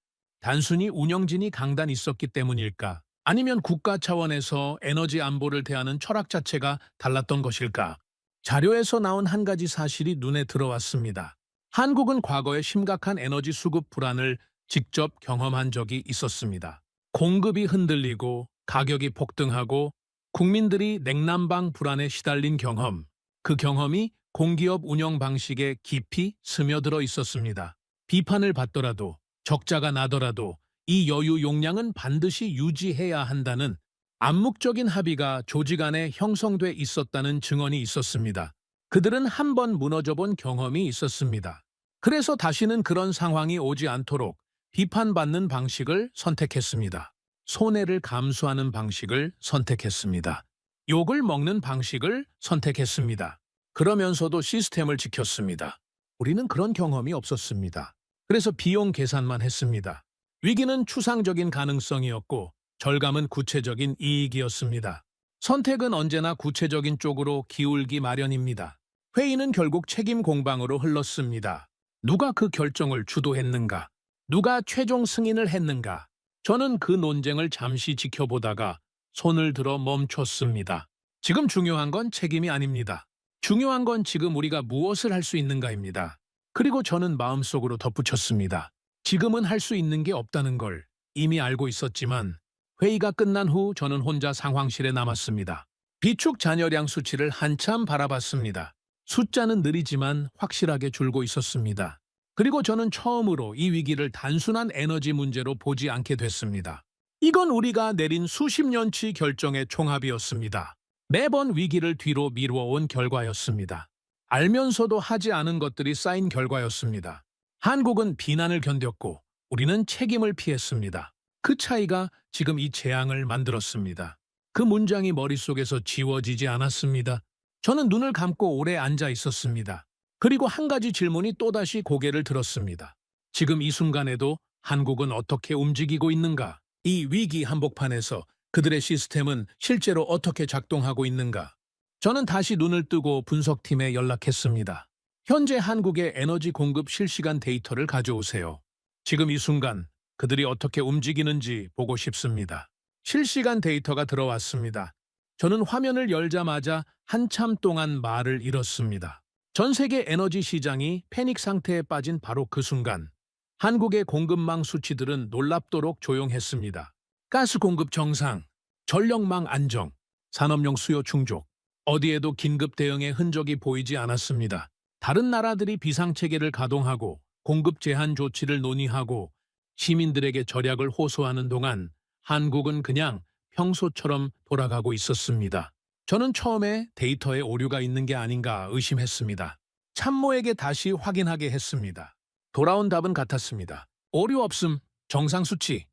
단순히 운영진이 강단 있었기 때문일까? 아니면 국가 차원에서 에너지 안보를 대하는 철학 자체가 달랐던 것일까? 자료에서 나온 한 가지 사실이 눈에 들어왔습니다. 한국은 과거에 심각한 에너지 수급 불안을 직접 경험한 적이 있었습니다. 공급이 흔들리고 가격이 폭등하고 국민들이 냉난방 불안에 시달린 경험, 그 경험이 공기업 운영 방식에 깊이 스며들어 있었습니다. 비판을 받더라도 적자가 나더라도 이 여유 용량은 반드시 유지해야 한다는 암묵적인 합의가 조직 안에 형성돼 있었다는 증언이 있었습니다. 그들은 한 번 무너져 본 경험이 있었습니다. 그래서 다시는 그런 상황이 오지 않도록 비판받는 방식을 선택했습니다. 손해를 감수하는 방식을 선택했습니다. 욕을 먹는 방식을 선택했습니다. 그러면서도 시스템을 지켰습니다. 우리는 그런 경험이 없었습니다. 그래서 비용 계산만 했습니다. 위기는 추상적인 가능성이었고 절감은 구체적인 이익이었습니다. 선택은 언제나 구체적인 쪽으로 기울기 마련입니다. 회의는 결국 책임 공방으로 흘렀습니다. 누가 그 결정을 주도했는가? 누가 최종 승인을 했는가? 저는 그 논쟁을 잠시 지켜보다가 손을 들어 멈췄습니다. 지금 중요한 건 책임이 아닙니다. 중요한 건 지금 우리가 무엇을 할 수 있는가입니다. 그리고 저는 마음속으로 덧붙였습니다. 지금은 할 수 있는 게 없다는 걸 이미 알고 있었지만 회의가 끝난 후 저는 혼자 상황실에 남았습니다. 비축 잔여량 수치를 한참 바라봤습니다. 숫자는 느리지만 확실하게 줄고 있었습니다. 그리고 저는 처음으로 이 위기를 단순한 에너지 문제로 보지 않게 됐습니다. 이건 우리가 내린 수십 년치 결정의 총합이었습니다. 매번 위기를 뒤로 미루어온 결과였습니다. 알면서도 하지 않은 것들이 쌓인 결과였습니다. 한국은 비난을 견뎠고 우리는 책임을 피했습니다. 그 차이가 지금 이 재앙을 만들었습니다. 그 문장이 머릿속에서 지워지지 않았습니다. 저는 눈을 감고 오래 앉아 있었습니다. 그리고 한 가지 질문이 또다시 고개를 들었습니다. 지금 이 순간에도 한국은 어떻게 움직이고 있는가? 이 위기 한복판에서 그들의 시스템은 실제로 어떻게 작동하고 있는가? 저는 다시 눈을 뜨고 분석팀에 연락했습니다. 현재 한국의 에너지 공급 실시간 데이터를 가져오세요. 지금 이 순간 그들이 어떻게 움직이는지 보고 싶습니다. 실시간 데이터가 들어왔습니다. 저는 화면을 열자마자 한참 동안 말을 잃었습니다. 전 세계 에너지 시장이 패닉 상태에 빠진 바로 그 순간 한국의 공급망 수치들은 놀랍도록 조용했습니다. 가스 공급 정상, 전력망 안정, 산업용 수요 충족, 어디에도 긴급 대응의 흔적이 보이지 않았습니다. 다른 나라들이 비상체계를 가동하고 공급 제한 조치를 논의하고 시민들에게 절약을 호소하는 동안 한국은 그냥 평소처럼 돌아가고 있었습니다. 저는 처음에 데이터에 오류가 있는 게 아닌가 의심했습니다. 참모에게 다시 확인하게 했습니다. 돌아온 답은 같았습니다. 오류 없음, 정상 수치.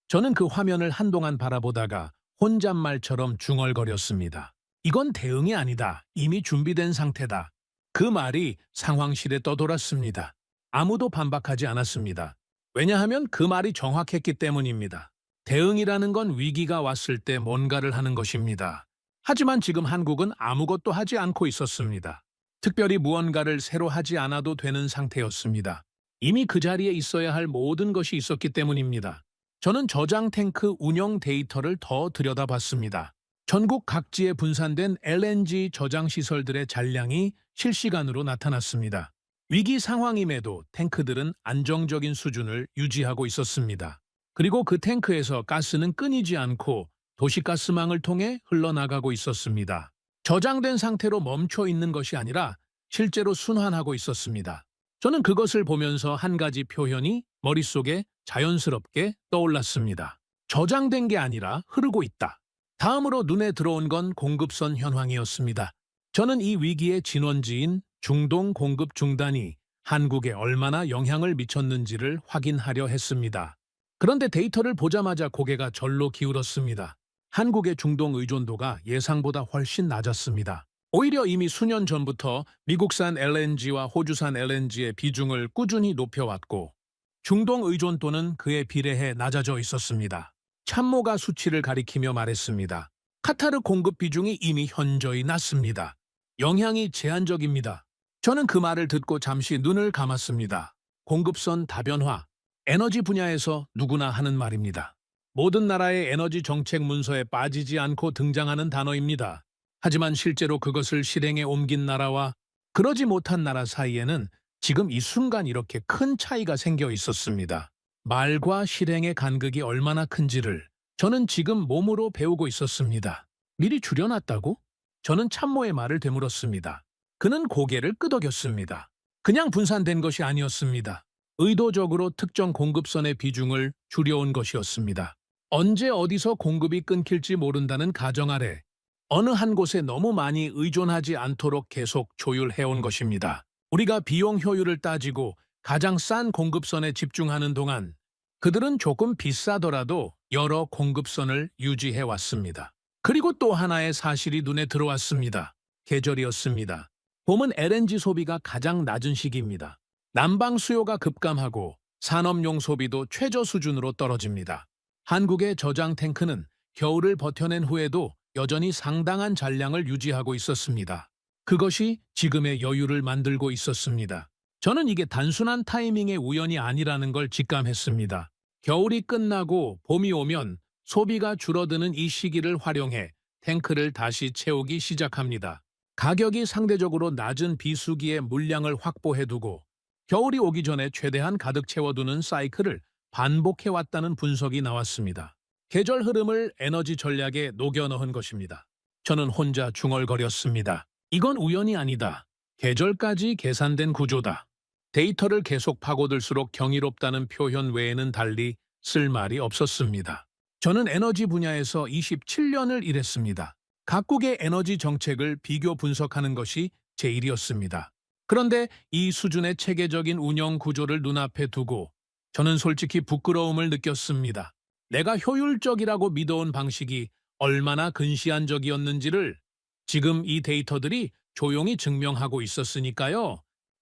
저는 그 화면을 한동안 바라보다가 혼잣말처럼 중얼거렸습니다. 이건 대응이 아니다. 이미 준비된 상태다. 그 말이 상황실에 떠돌았습니다. 아무도 반박하지 않았습니다. 왜냐하면 그 말이 정확했기 때문입니다. 대응이라는 건 위기가 왔을 때 뭔가를 하는 것입니다. 하지만 지금 한국은 아무것도 하지 않고 있었습니다. 특별히 무언가를 새로 하지 않아도 되는 상태였습니다. 이미 그 자리에 있어야 할 모든 것이 있었기 때문입니다. 저는 저장 탱크 운영 데이터를 더 들여다봤습니다. 전국 각지에 분산된 LNG 저장 시설들의 잔량이 실시간으로 나타났습니다. 위기 상황임에도 탱크들은 안정적인 수준을 유지하고 있었습니다. 그리고 그 탱크에서 가스는 끊이지 않고 도시가스망을 통해 흘러나가고 있었습니다. 저장된 상태로 멈춰 있는 것이 아니라 실제로 순환하고 있었습니다. 저는 그것을 보면서 한 가지 표현이 머릿속에 자연스럽게 떠올랐습니다. 저장된 게 아니라 흐르고 있다. 다음으로 눈에 들어온 건 공급선 현황이었습니다. 저는 이 위기의 진원지인 중동 공급 중단이 한국에 얼마나 영향을 미쳤는지를 확인하려 했습니다. 그런데 데이터를 보자마자 고개가 절로 기울었습니다. 한국의 중동 의존도가 예상보다 훨씬 낮았습니다. 오히려 이미 수년 전부터 미국산 LNG와 호주산 LNG의 비중을 꾸준히 높여왔고 중동 의존도는 그에 비례해 낮아져 있었습니다. 참모가 수치를 가리키며 말했습니다. 카타르 공급 비중이 이미 현저히 낮습니다. 영향이 제한적입니다. 저는 그 말을 듣고 잠시 눈을 감았습니다. 공급선 다변화, 에너지 분야에서 누구나 하는 말입니다. 모든 나라의 에너지 정책 문서에 빠지지 않고 등장하는 단어입니다. 하지만 실제로 그것을 실행에 옮긴 나라와 그러지 못한 나라 사이에는 지금 이 순간 이렇게 큰 차이가 생겨 있었습니다. 말과 실행의 간극이 얼마나 큰지를 저는 지금 몸으로 배우고 있었습니다. 미리 줄여놨다고? 저는 참모의 말을 되물었습니다. 그는 고개를 끄덕였습니다. 그냥 분산된 것이 아니었습니다. 의도적으로 특정 공급선의 비중을 줄여온 것이었습니다. 언제 어디서 공급이 끊길지 모른다는 가정 아래 어느 한 곳에 너무 많이 의존하지 않도록 계속 조율해온 것입니다. 우리가 비용 효율을 따지고 가장 싼 공급선에 집중하는 동안 그들은 조금 비싸더라도 여러 공급선을 유지해왔습니다. 그리고 또 하나의 사실이 눈에 들어왔습니다. 계절이었습니다. 봄은 LNG 소비가 가장 낮은 시기입니다. 난방 수요가 급감하고 산업용 소비도 최저 수준으로 떨어집니다. 한국의 저장 탱크는 겨울을 버텨낸 후에도 여전히 상당한 잔량을 유지하고 있었습니다. 그것이 지금의 여유를 만들고 있었습니다. 저는 이게 단순한 타이밍의 우연이 아니라는 걸 직감했습니다. 겨울이 끝나고 봄이 오면 소비가 줄어드는 이 시기를 활용해 탱크를 다시 채우기 시작합니다. 가격이 상대적으로 낮은 비수기에 물량을 확보해두고 겨울이 오기 전에 최대한 가득 채워두는 사이클을 반복해왔다는 분석이 나왔습니다. 계절 흐름을 에너지 전략에 녹여 넣은 것입니다. 저는 혼자 중얼거렸습니다. 이건 우연이 아니다. 계절까지 계산된 구조다. 데이터를 계속 파고들수록 경이롭다는 표현 외에는 달리 쓸 말이 없었습니다. 저는 에너지 분야에서 27년을 일했습니다. 각국의 에너지 정책을 비교 분석하는 것이 제 일이었습니다. 그런데 이 수준의 체계적인 운영 구조를 눈앞에 두고 저는 솔직히 부끄러움을 느꼈습니다. 내가 효율적이라고 믿어온 방식이 얼마나 근시안적이었는지를 지금 이 데이터들이 조용히 증명하고 있었으니까요.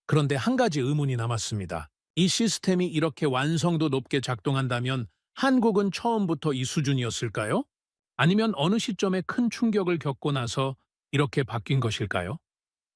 그런데 한 가지 의문이 남았습니다. 이 시스템이 이렇게 완성도 높게 작동한다면 한국은 처음부터 이 수준이었을까요? 아니면 어느 시점에 큰 충격을 겪고 나서 이렇게 바뀐 것일까요?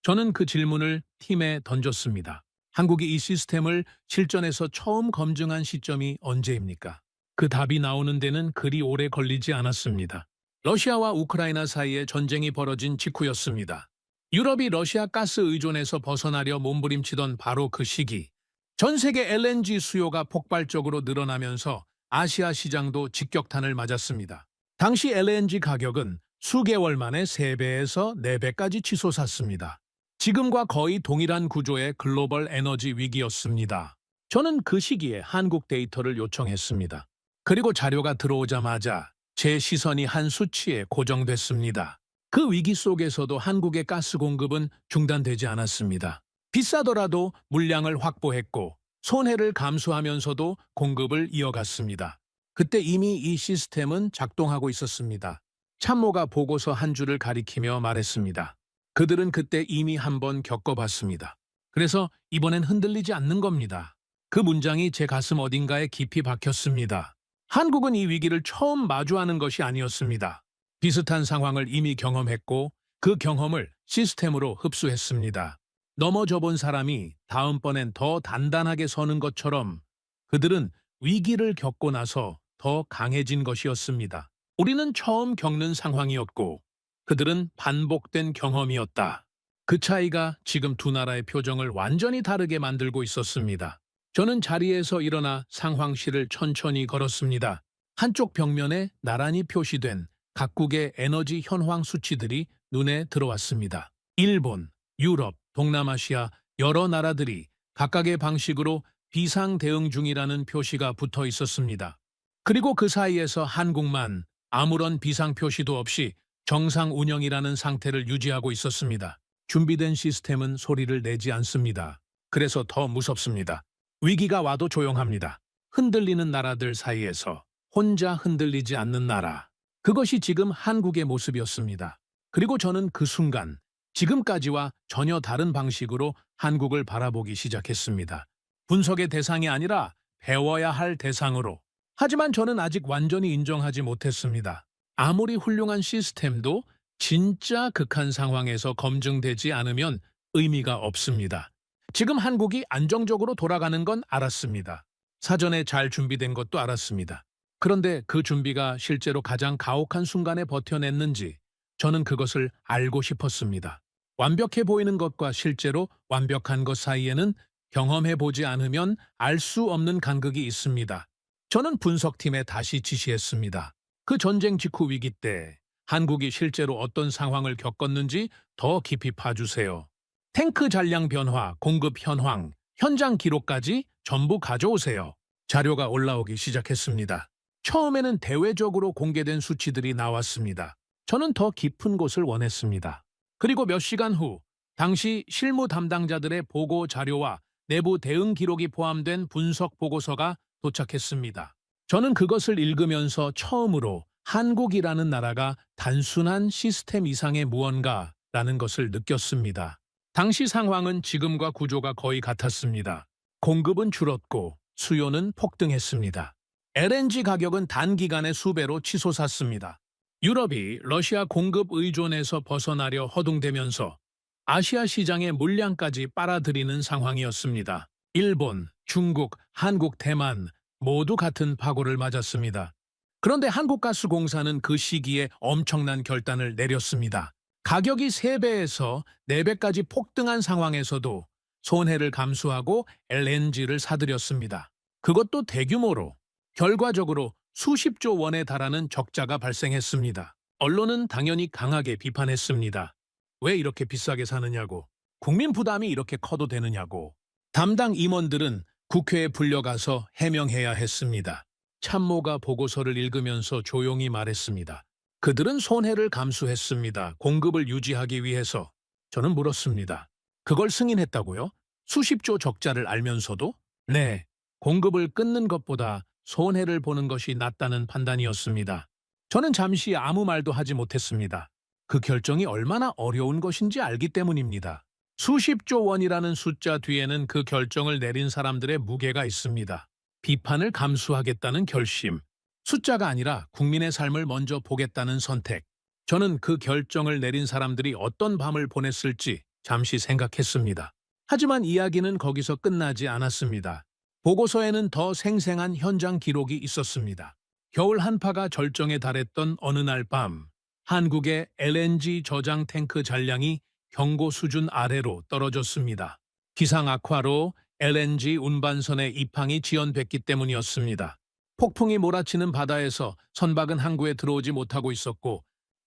저는 그 질문을 팀에 던졌습니다. 한국이 이 시스템을 실전에서 처음 검증한 시점이 언제입니까? 그 답이 나오는 데는 그리 오래 걸리지 않았습니다. 러시아와 우크라이나 사이에 전쟁이 벌어진 직후였습니다. 유럽이 러시아 가스 의존에서 벗어나려 몸부림치던 바로 그 시기, 전 세계 LNG 수요가 폭발적으로 늘어나면서 아시아 시장도 직격탄을 맞았습니다. 당시 LNG 가격은 수개월 만에 3배에서 4배까지 치솟았습니다. 지금과 거의 동일한 구조의 글로벌 에너지 위기였습니다. 저는 그 시기에 한국 데이터를 요청했습니다. 그리고 자료가 들어오자마자 제 시선이 한 수치에 고정됐습니다. 그 위기 속에서도 한국의 가스 공급은 중단되지 않았습니다. 비싸더라도 물량을 확보했고 손해를 감수하면서도 공급을 이어갔습니다. 그때 이미 이 시스템은 작동하고 있었습니다. 참모가 보고서 한 줄을 가리키며 말했습니다. 그들은 그때 이미 한번 겪어봤습니다. 그래서 이번엔 흔들리지 않는 겁니다. 그 문장이 제 가슴 어딘가에 깊이 박혔습니다. 한국은 이 위기를 처음 마주하는 것이 아니었습니다. 비슷한 상황을 이미 경험했고 그 경험을 시스템으로 흡수했습니다. 넘어져 본 사람이 다음번엔 더 단단하게 서는 것처럼 그들은 위기를 겪고 나서 더 강해진 것이었습니다. 우리는 처음 겪는 상황이었고 그들은 반복된 경험이었다. 그 차이가 지금 두 나라의 표정을 완전히 다르게 만들고 있었습니다. 저는 자리에서 일어나 상황실을 천천히 걸었습니다. 한쪽 벽면에 나란히 표시된 각국의 에너지 현황 수치들이 눈에 들어왔습니다. 일본, 유럽, 동남아시아 여러 나라들이 각각의 방식으로 비상 대응 중이라는 표시가 붙어 있었습니다. 그리고 그 사이에서 한국만 아무런 비상 표시도 없이 정상 운영이라는 상태를 유지하고 있었습니다. 준비된 시스템은 소리를 내지 않습니다. 그래서 더 무섭습니다. 위기가 와도 조용합니다. 흔들리는 나라들 사이에서 혼자 흔들리지 않는 나라. 그것이 지금 한국의 모습이었습니다. 그리고 저는 그 순간 지금까지와 전혀 다른 방식으로 한국을 바라보기 시작했습니다. 분석의 대상이 아니라 배워야 할 대상으로. 하지만 저는 아직 완전히 인정하지 못했습니다. 아무리 훌륭한 시스템도 진짜 극한 상황에서 검증되지 않으면 의미가 없습니다. 지금 한국이 안정적으로 돌아가는 건 알았습니다. 사전에 잘 준비된 것도 알았습니다. 그런데 그 준비가 실제로 가장 가혹한 순간에 버텨냈는지 저는 그것을 알고 싶었습니다. 완벽해 보이는 것과 실제로 완벽한 것 사이에는 경험해보지 않으면 알 수 없는 간극이 있습니다. 저는 분석팀에 다시 지시했습니다. 그 전쟁 직후 위기 때 한국이 실제로 어떤 상황을 겪었는지 더 깊이 파주세요. 탱크 잔량 변화, 공급 현황, 현장 기록까지 전부 가져오세요. 자료가 올라오기 시작했습니다. 처음에는 대외적으로 공개된 수치들이 나왔습니다. 저는 더 깊은 곳을 원했습니다. 그리고 몇 시간 후 당시 실무 담당자들의 보고 자료와 내부 대응 기록이 포함된 분석 보고서가 도착했습니다. 저는 그것을 읽으면서 처음으로 한국이라는 나라가 단순한 시스템 이상의 무언가라는 것을 느꼈습니다. 당시 상황은 지금과 구조가 거의 같았습니다. 공급은 줄었고 수요는 폭등했습니다. LNG 가격은 단기간에 수배로 치솟았습니다. 유럽이 러시아 공급 의존에서 벗어나려 허둥대면서 아시아 시장의 물량까지 빨아들이는 상황이었습니다. 일본, 중국, 한국, 대만 모두 같은 파고를 맞았습니다. 그런데 한국가스공사는 그 시기에 엄청난 결단을 내렸습니다. 가격이 3배에서 4배까지 폭등한 상황에서도 손해를 감수하고 LNG를 사들였습니다. 그것도 대규모로. 결과적으로 수십조 원에 달하는 적자가 발생했습니다. 언론은 당연히 강하게 비판했습니다. 왜 이렇게 비싸게 사느냐고, 국민 부담이 이렇게 커도 되느냐고. 담당 임원들은 국회에 불려가서 해명해야 했습니다. 참모가 보고서를 읽으면서 조용히 말했습니다. 그들은 손해를 감수했습니다. 공급을 유지하기 위해서. 저는 물었습니다. 그걸 승인했다고요? 수십조 적자를 알면서도? 네, 공급을 끊는 것보다 손해를 보는 것이 낫다는 판단이었습니다. 저는 잠시 아무 말도 하지 못했습니다. 그 결정이 얼마나 어려운 것인지 알기 때문입니다. 수십조 원이라는 숫자 뒤에는 그 결정을 내린 사람들의 무게가 있습니다. 비판을 감수하겠다는 결심. 숫자가 아니라 국민의 삶을 먼저 보겠다는 선택. 저는 그 결정을 내린 사람들이 어떤 밤을 보냈을지 잠시 생각했습니다. 하지만 이야기는 거기서 끝나지 않았습니다. 보고서에는 더 생생한 현장 기록이 있었습니다. 겨울 한파가 절정에 달했던 어느 날 밤, 한국의 LNG 저장 탱크 잔량이 경고 수준 아래로 떨어졌습니다. 기상 악화로 LNG 운반선의 입항이 지연됐기 때문이었습니다. 폭풍이 몰아치는 바다에서 선박은 항구에 들어오지 못하고 있었고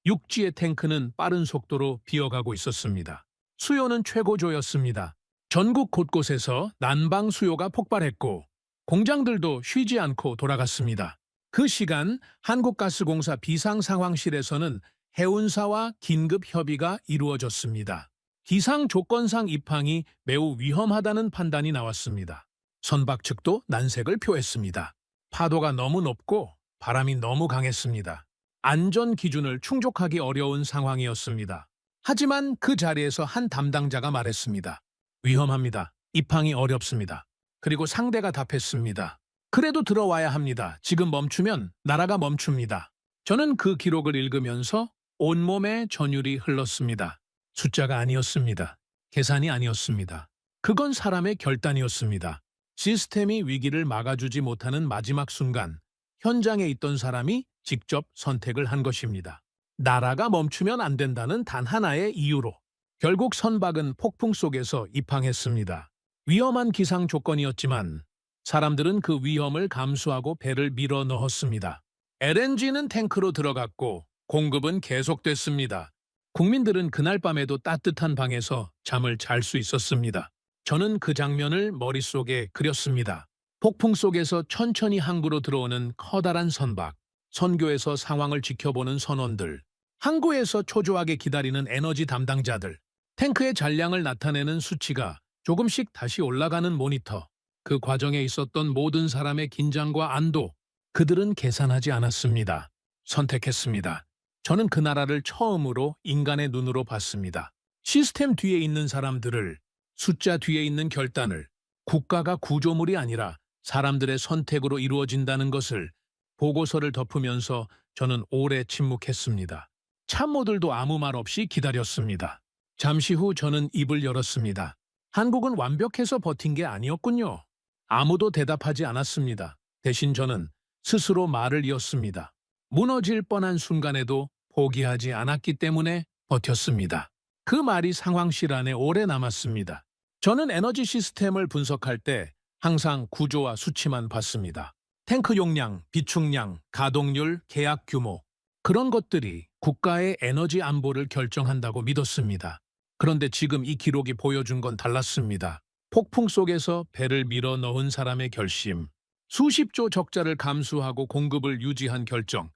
육지의 탱크는 빠른 속도로 비어가고 있었습니다. 수요는 최고조였습니다. 전국 곳곳에서 난방 수요가 폭발했고 공장들도 쉬지 않고 돌아갔습니다. 그 시간 한국가스공사 비상상황실에서는 해운사와 긴급 협의가 이루어졌습니다. 기상 조건상 입항이 매우 위험하다는 판단이 나왔습니다. 선박 측도 난색을 표했습니다. 파도가 너무 높고 바람이 너무 강했습니다. 안전 기준을 충족하기 어려운 상황이었습니다. 하지만 그 자리에서 한 담당자가 말했습니다. 위험합니다. 입항이 어렵습니다. 그리고 상대가 답했습니다. 그래도 들어와야 합니다. 지금 멈추면 나라가 멈춥니다. 저는 그 기록을 읽으면서 온몸에 전율이 흘렀습니다. 숫자가 아니었습니다. 계산이 아니었습니다. 그건 사람의 결단이었습니다. 시스템이 위기를 막아주지 못하는 마지막 순간, 현장에 있던 사람이 직접 선택을 한 것입니다. 나라가 멈추면 안 된다는 단 하나의 이유로. 결국 선박은 폭풍 속에서 입항했습니다. 위험한 기상 조건이었지만 사람들은 그 위험을 감수하고 배를 밀어 넣었습니다. LNG는 탱크로 들어갔고 공급은 계속됐습니다. 국민들은 그날 밤에도 따뜻한 방에서 잠을 잘 수 있었습니다. 저는 그 장면을 머릿속에 그렸습니다. 폭풍 속에서 천천히 항구로 들어오는 커다란 선박, 선교에서 상황을 지켜보는 선원들, 항구에서 초조하게 기다리는 에너지 담당자들, 탱크의 잔량을 나타내는 수치가 조금씩 다시 올라가는 모니터, 그 과정에 있었던 모든 사람의 긴장과 안도, 그들은 계산하지 않았습니다. 선택했습니다. 저는 그 나라를 처음으로 인간의 눈으로 봤습니다. 시스템 뒤에 있는 사람들을, 숫자 뒤에 있는 결단을, 국가가 구조물이 아니라 사람들의 선택으로 이루어진다는 것을 보고서를 덮으면서 저는 오래 침묵했습니다. 참모들도 아무 말 없이 기다렸습니다. 잠시 후 저는 입을 열었습니다. 한국은 완벽해서 버틴 게 아니었군요. 아무도 대답하지 않았습니다. 대신 저는 스스로 말을 이었습니다. 무너질 뻔한 순간에도 포기하지 않았기 때문에 버텼습니다. 그 말이 상황실 안에 오래 남았습니다. 저는 에너지 시스템을 분석할 때 항상 구조와 수치만 봤습니다. 탱크 용량, 비축량, 가동률, 계약 규모, 그런 것들이 국가의 에너지 안보를 결정한다고 믿었습니다. 그런데 지금 이 기록이 보여준 건 달랐습니다. 폭풍 속에서 배를 밀어 넣은 사람의 결심, 수십조 적자를 감수하고 공급을 유지한 결정,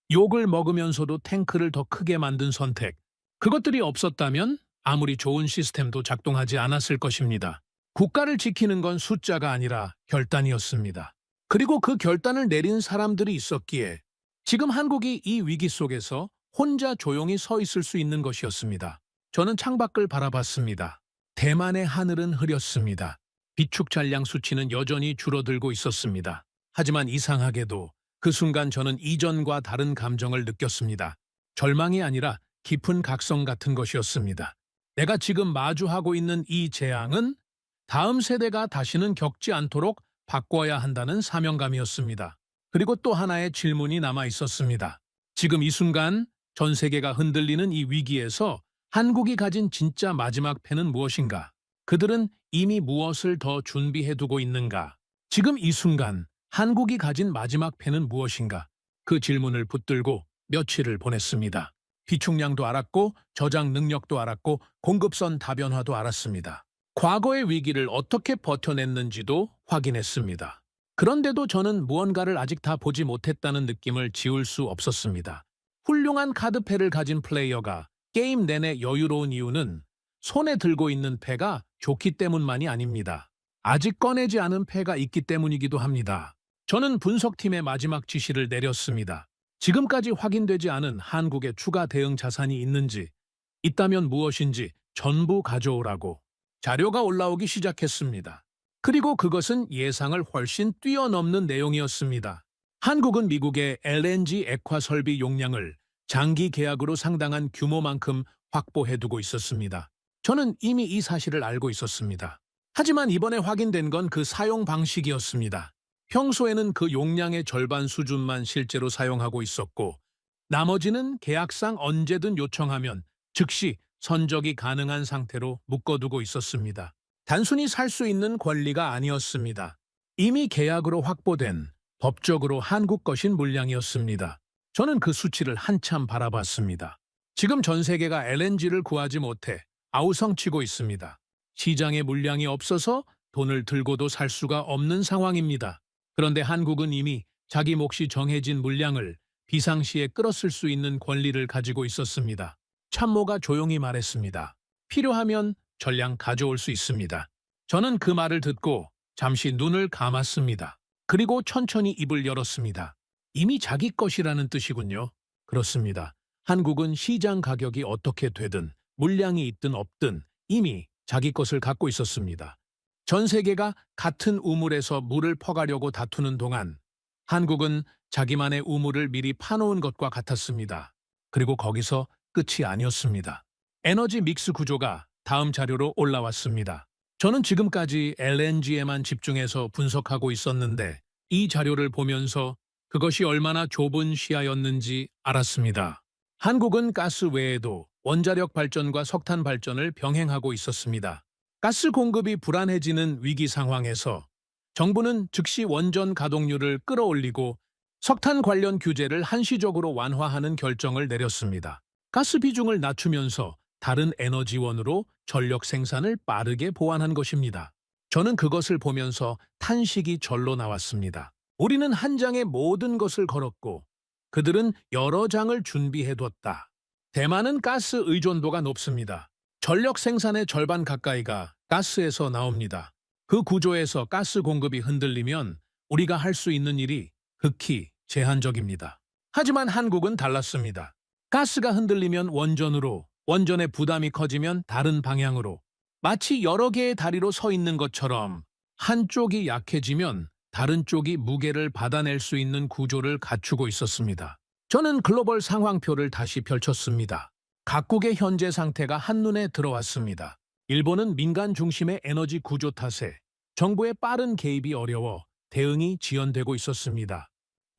욕을 먹으면서도 탱크를 더 크게 만든 선택, 그것들이 없었다면 아무리 좋은 시스템도 작동하지 않았을 것입니다. 국가를 지키는 건 숫자가 아니라 결단이었습니다. 그리고 그 결단을 내린 사람들이 있었기에 지금 한국이 이 위기 속에서 혼자 조용히 서 있을 수 있는 것이었습니다. 저는 창밖을 바라봤습니다. 대만의 하늘은 흐렸습니다. 비축 잔량 수치는 여전히 줄어들고 있었습니다. 하지만 이상하게도 그 순간 저는 이전과 다른 감정을 느꼈습니다. 절망이 아니라 깊은 각성 같은 것이었습니다. 내가 지금 마주하고 있는 이 재앙은 다음 세대가 다시는 겪지 않도록 바꿔야 한다는 사명감이었습니다. 그리고 또 하나의 질문이 남아 있었습니다. 지금 이 순간 전 세계가 흔들리는 이 위기에서 한국이 가진 진짜 마지막 패는 무엇인가? 그들은 이미 무엇을 더 준비해두고 있는가? 지금 이 순간 한국이 가진 마지막 패는 무엇인가? 그 질문을 붙들고 며칠을 보냈습니다. 비축량도 알았고 저장 능력도 알았고 공급선 다변화도 알았습니다. 과거의 위기를 어떻게 버텨냈는지도 확인했습니다. 그런데도 저는 무언가를 아직 다 보지 못했다는 느낌을 지울 수 없었습니다. 훌륭한 카드패를 가진 플레이어가 게임 내내 여유로운 이유는 손에 들고 있는 패가 좋기 때문만이 아닙니다. 아직 꺼내지 않은 패가 있기 때문이기도 합니다. 저는 분석팀의 마지막 지시를 내렸습니다. 지금까지 확인되지 않은 한국의 추가 대응 자산이 있는지, 있다면 무엇인지 전부 가져오라고. 자료가 올라오기 시작했습니다. 그리고 그것은 예상을 훨씬 뛰어넘는 내용이었습니다. 한국은 미국의 LNG 액화 설비 용량을 장기 계약으로 상당한 규모만큼 확보해두고 있었습니다. 저는 이미 이 사실을 알고 있었습니다. 하지만 이번에 확인된 건 그 사용 방식이었습니다. 평소에는 그 용량의 절반 수준만 실제로 사용하고 있었고, 나머지는 계약상 언제든 요청하면 즉시 선적이 가능한 상태로 묶어두고 있었습니다. 단순히 살 수 있는 권리가 아니었습니다. 이미 계약으로 확보된 법적으로 한국 것인 물량이었습니다. 저는 그 수치를 한참 바라봤습니다. 지금 전 세계가 LNG를 구하지 못해 아우성치고 있습니다. 시장에 물량이 없어서 돈을 들고도 살 수가 없는 상황입니다. 그런데 한국은 이미 자기 몫이 정해진 물량을 비상시에 끌어쓸 수 있는 권리를 가지고 있었습니다. 참모가 조용히 말했습니다. 필요하면 전량 가져올 수 있습니다. 저는 그 말을 듣고 잠시 눈을 감았습니다. 그리고 천천히 입을 열었습니다. 이미 자기 것이라는 뜻이군요. 그렇습니다. 한국은 시장 가격이 어떻게 되든 물량이 있든 없든 이미 자기 것을 갖고 있었습니다. 전 세계가 같은 우물에서 물을 퍼가려고 다투는 동안 한국은 자기만의 우물을 미리 파놓은 것과 같았습니다. 그리고 거기서 끝이 아니었습니다. 에너지 믹스 구조가 다음 자료로 올라왔습니다. 저는 지금까지 LNG에만 집중해서 분석하고 있었는데 이 자료를 보면서 그것이 얼마나 좁은 시야였는지 알았습니다. 한국은 가스 외에도 원자력 발전과 석탄 발전을 병행하고 있었습니다. 가스 공급이 불안해지는 위기 상황에서 정부는 즉시 원전 가동률을 끌어올리고 석탄 관련 규제를 한시적으로 완화하는 결정을 내렸습니다. 가스 비중을 낮추면서 다른 에너지원으로 전력 생산을 빠르게 보완한 것입니다. 저는 그것을 보면서 탄식이 절로 나왔습니다. 우리는 한 장에 모든 것을 걸었고 그들은 여러 장을 준비해뒀다. 대만은 가스 의존도가 높습니다. 전력 생산의 절반 가까이가 가스에서 나옵니다. 그 구조에서 가스 공급이 흔들리면 우리가 할 수 있는 일이 극히 제한적입니다. 하지만 한국은 달랐습니다. 가스가 흔들리면 원전으로, 원전의 부담이 커지면 다른 방향으로, 마치 여러 개의 다리로 서 있는 것처럼 한쪽이 약해지면 다른 쪽이 무게를 받아낼 수 있는 구조를 갖추고 있었습니다. 저는 글로벌 상황표를 다시 펼쳤습니다. 각국의 현재 상태가 한눈에 들어왔습니다. 일본은 민간 중심의 에너지 구조 탓에 정부의 빠른 개입이 어려워 대응이 지연되고 있었습니다.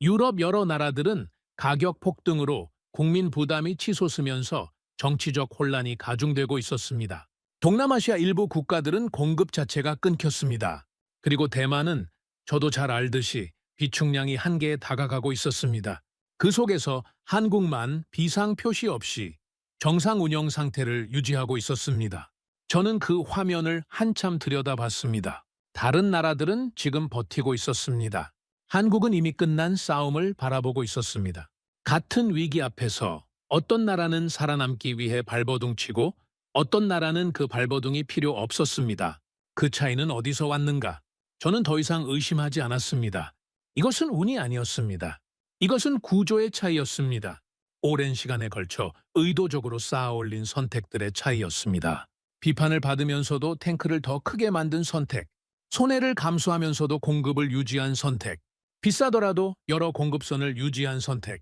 유럽 여러 나라들은 가격 폭등으로 국민 부담이 치솟으면서 정치적 혼란이 가중되고 있었습니다. 동남아시아 일부 국가들은 공급 자체가 끊겼습니다. 그리고 대만은 저도 잘 알듯이 비축량이 한계에 다가가고 있었습니다. 그 속에서 한국만 비상 표시 없이 정상 운영 상태를 유지하고 있었습니다. 저는 그 화면을 한참 들여다봤습니다. 다른 나라들은 지금 버티고 있었습니다. 한국은 이미 끝난 싸움을 바라보고 있었습니다. 같은 위기 앞에서 어떤 나라는 살아남기 위해 발버둥치고 어떤 나라는 그 발버둥이 필요 없었습니다. 그 차이는 어디서 왔는가? 저는 더 이상 의심하지 않았습니다. 이것은 운이 아니었습니다. 이것은 구조의 차이였습니다. 오랜 시간에 걸쳐 의도적으로 쌓아올린 선택들의 차이였습니다. 비판을 받으면서도 탱크를 더 크게 만든 선택, 손해를 감수하면서도 공급을 유지한 선택, 비싸더라도 여러 공급선을 유지한 선택,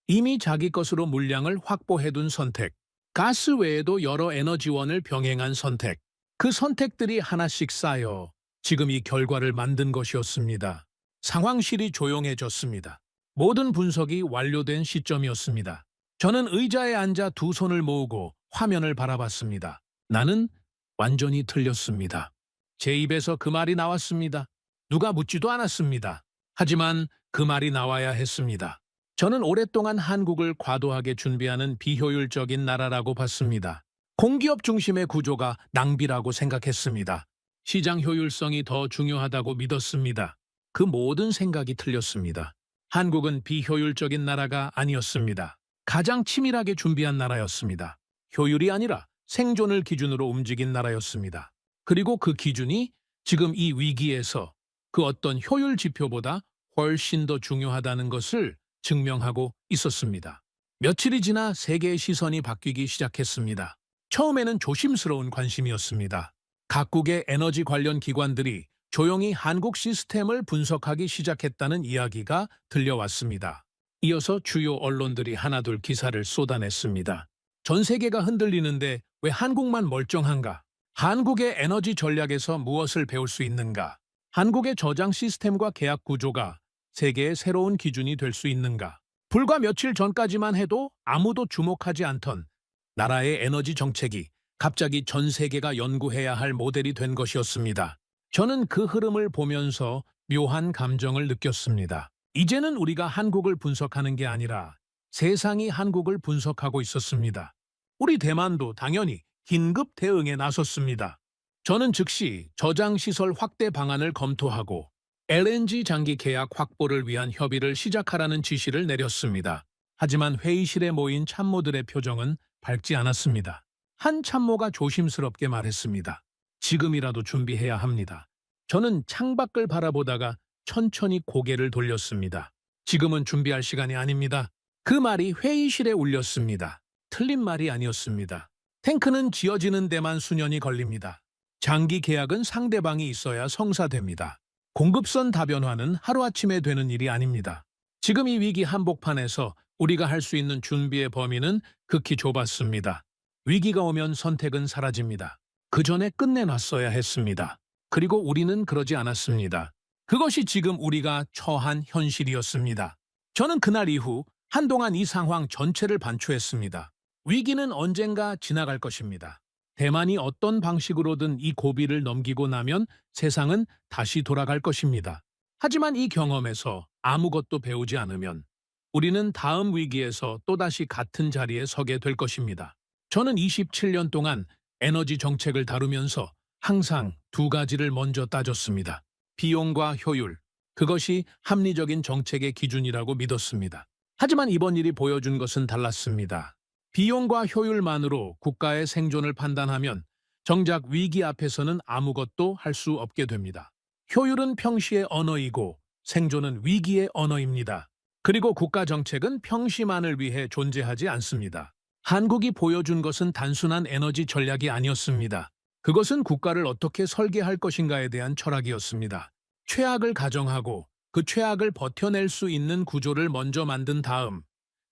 이미 자기 것으로 물량을 확보해둔 선택, 가스 외에도 여러 에너지원을 병행한 선택, 그 선택들이 하나씩 쌓여 지금 이 결과를 만든 것이었습니다. 상황실이 조용해졌습니다. 모든 분석이 완료된 시점이었습니다. 저는 의자에 앉아 두 손을 모으고 화면을 바라봤습니다. 나는 완전히 틀렸습니다. 제 입에서 그 말이 나왔습니다. 누가 묻지도 않았습니다. 하지만 그 말이 나와야 했습니다. 저는 오랫동안 한국을 과도하게 준비하는 비효율적인 나라라고 봤습니다. 공기업 중심의 구조가 낭비라고 생각했습니다. 시장 효율성이 더 중요하다고 믿었습니다. 그 모든 생각이 틀렸습니다. 한국은 비효율적인 나라가 아니었습니다. 가장 치밀하게 준비한 나라였습니다. 효율이 아니라 생존을 기준으로 움직인 나라였습니다. 그리고 그 기준이 지금 이 위기에서 그 어떤 효율 지표보다 훨씬 더 중요하다는 것을 증명하고 있었습니다. 며칠이 지나 세계의 시선이 바뀌기 시작했습니다. 처음에는 조심스러운 관심이었습니다. 각국의 에너지 관련 기관들이 조용히 한국 시스템을 분석하기 시작했다는 이야기가 들려왔습니다. 이어서 주요 언론들이 하나둘 기사를 쏟아냈습니다. 전 세계가 흔들리는데 왜 한국만 멀쩡한가? 한국의 에너지 전략에서 무엇을 배울 수 있는가? 한국의 저장 시스템과 계약 구조가 세계의 새로운 기준이 될 수 있는가? 불과 며칠 전까지만 해도 아무도 주목하지 않던 나라의 에너지 정책이 갑자기 전 세계가 연구해야 할 모델이 된 것이었습니다. 저는 그 흐름을 보면서 묘한 감정을 느꼈습니다. 이제는 우리가 한국을 분석하는 게 아니라 세상이 한국을 분석하고 있었습니다. 우리 대만도 당연히 긴급 대응에 나섰습니다. 저는 즉시 저장시설 확대 방안을 검토하고 LNG 장기 계약 확보를 위한 협의를 시작하라는 지시를 내렸습니다. 하지만 회의실에 모인 참모들의 표정은 밝지 않았습니다. 한 참모가 조심스럽게 말했습니다. 지금이라도 준비해야 합니다. 저는 창밖을 바라보다가 천천히 고개를 돌렸습니다. 지금은 준비할 시간이 아닙니다. 그 말이 회의실에 울렸습니다. 틀린 말이 아니었습니다. 탱크는 지어지는 데만 수년이 걸립니다. 장기 계약은 상대방이 있어야 성사됩니다. 공급선 다변화는 하루아침에 되는 일이 아닙니다. 지금 이 위기 한복판에서 우리가 할 수 있는 준비의 범위는 극히 좁았습니다. 위기가 오면 선택은 사라집니다. 그 전에 끝내놨어야 했습니다. 그리고 우리는 그러지 않았습니다. 그것이 지금 우리가 처한 현실이었습니다. 저는 그날 이후 한동안 이 상황 전체를 반추했습니다. 위기는 언젠가 지나갈 것입니다. 대만이 어떤 방식으로든 이 고비를 넘기고 나면 세상은 다시 돌아갈 것입니다. 하지만 이 경험에서 아무것도 배우지 않으면 우리는 다음 위기에서 또다시 같은 자리에 서게 될 것입니다. 저는 27년 동안 에너지 정책을 다루면서 항상 두 가지를 먼저 따졌습니다. 비용과 효율, 그것이 합리적인 정책의 기준이라고 믿었습니다. 하지만 이번 일이 보여준 것은 달랐습니다. 비용과 효율만으로 국가의 생존을 판단하면 정작 위기 앞에서는 아무것도 할 수 없게 됩니다. 효율은 평시의 언어이고 생존은 위기의 언어입니다. 그리고 국가 정책은 평시만을 위해 존재하지 않습니다. 한국이 보여준 것은 단순한 에너지 전략이 아니었습니다. 그것은 국가를 어떻게 설계할 것인가에 대한 철학이었습니다. 최악을 가정하고 그 최악을 버텨낼 수 있는 구조를 먼저 만든 다음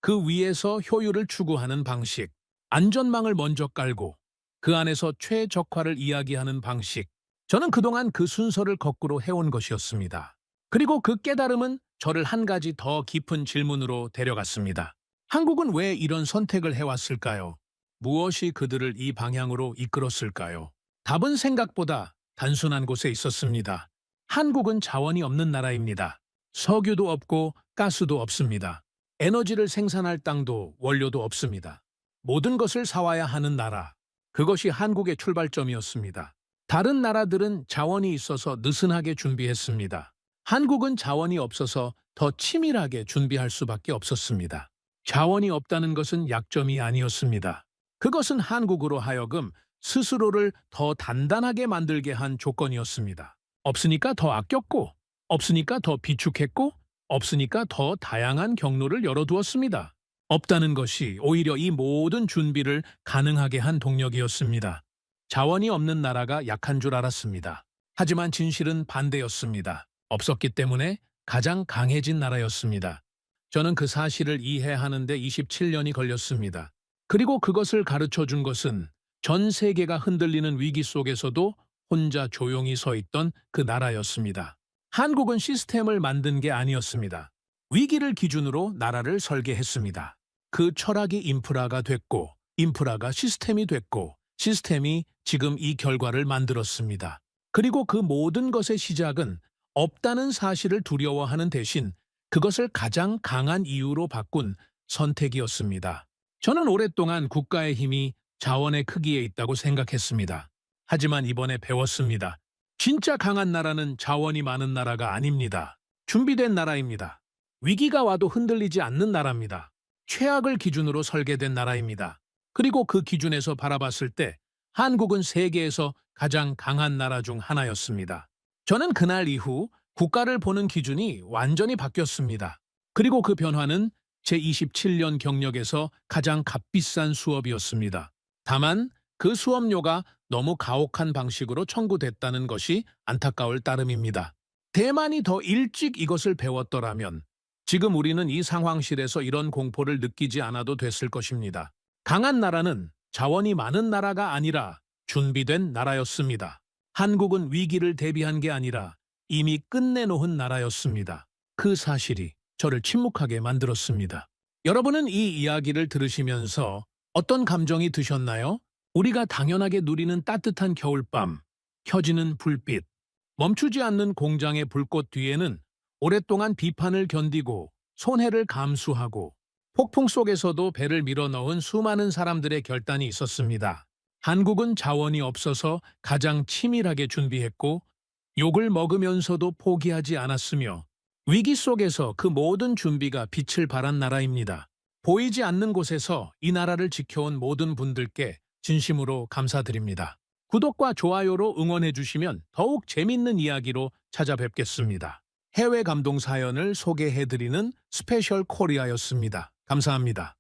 그 위에서 효율을 추구하는 방식, 안전망을 먼저 깔고 그 안에서 최적화를 이야기하는 방식. 저는 그동안 그 순서를 거꾸로 해온 것이었습니다. 그리고 그 깨달음은 저를 한 가지 더 깊은 질문으로 데려갔습니다. 한국은 왜 이런 선택을 해왔을까요? 무엇이 그들을 이 방향으로 이끌었을까요? 답은 생각보다 단순한 곳에 있었습니다. 한국은 자원이 없는 나라입니다. 석유도 없고 가스도 없습니다. 에너지를 생산할 땅도 원료도 없습니다. 모든 것을 사와야 하는 나라. 그것이 한국의 출발점이었습니다. 다른 나라들은 자원이 있어서 느슨하게 준비했습니다. 한국은 자원이 없어서 더 치밀하게 준비할 수밖에 없었습니다. 자원이 없다는 것은 약점이 아니었습니다. 그것은 한국으로 하여금 스스로를 더 단단하게 만들게 한 조건이었습니다. 없으니까 더 아꼈고, 없으니까 더 비축했고, 없으니까 더 다양한 경로를 열어두었습니다. 없다는 것이 오히려 이 모든 준비를 가능하게 한 동력이었습니다. 자원이 없는 나라가 약한 줄 알았습니다. 하지만 진실은 반대였습니다. 없었기 때문에 가장 강해진 나라였습니다. 저는 그 사실을 이해하는 데 27년이 걸렸습니다. 그리고 그것을 가르쳐 준 것은 전 세계가 흔들리는 위기 속에서도 혼자 조용히 서 있던 그 나라였습니다. 한국은 시스템을 만든 게 아니었습니다. 위기를 기준으로 나라를 설계했습니다. 그 철학이 인프라가 됐고, 인프라가 시스템이 됐고, 시스템이 지금 이 결과를 만들었습니다. 그리고 그 모든 것의 시작은 없다는 사실을 두려워하는 대신 그것을 가장 강한 이유로 바꾼 선택이었습니다. 저는 오랫동안 국가의 힘이 자원의 크기에 있다고 생각했습니다. 하지만 이번에 배웠습니다. 진짜 강한 나라는 자원이 많은 나라가 아닙니다. 준비된 나라입니다. 위기가 와도 흔들리지 않는 나라입니다. 최악을 기준으로 설계된 나라입니다. 그리고 그 기준에서 바라봤을 때 한국은 세계에서 가장 강한 나라 중 하나였습니다. 저는 그날 이후 국가를 보는 기준이 완전히 바뀌었습니다. 그리고 그 변화는 제 27년 경력에서 가장 값비싼 수업이었습니다. 다만 그 수업료가 너무 가혹한 방식으로 청구됐다는 것이 안타까울 따름입니다. 대만이 더 일찍 이것을 배웠더라면 지금 우리는 이 상황실에서 이런 공포를 느끼지 않아도 됐을 것입니다. 강한 나라는 자원이 많은 나라가 아니라 준비된 나라였습니다. 한국은 위기를 대비한 게 아니라 이미 끝내놓은 나라였습니다. 그 사실이 저를 침묵하게 만들었습니다. 여러분은 이 이야기를 들으시면서 어떤 감정이 드셨나요? 우리가 당연하게 누리는 따뜻한 겨울밤, 켜지는 불빛, 멈추지 않는 공장의 불꽃 뒤에는 오랫동안 비판을 견디고 손해를 감수하고 폭풍 속에서도 배를 밀어넣은 수많은 사람들의 결단이 있었습니다. 한국은 자원이 없어서 가장 치밀하게 준비했고 욕을 먹으면서도 포기하지 않았으며 위기 속에서 그 모든 준비가 빛을 발한 나라입니다. 보이지 않는 곳에서 이 나라를 지켜온 모든 분들께 진심으로 감사드립니다. 구독과 좋아요로 응원해 주시면 더욱 재밌는 이야기로 찾아뵙겠습니다. 해외 감동 사연을 소개해드리는 스페셜 코리아였습니다. 감사합니다.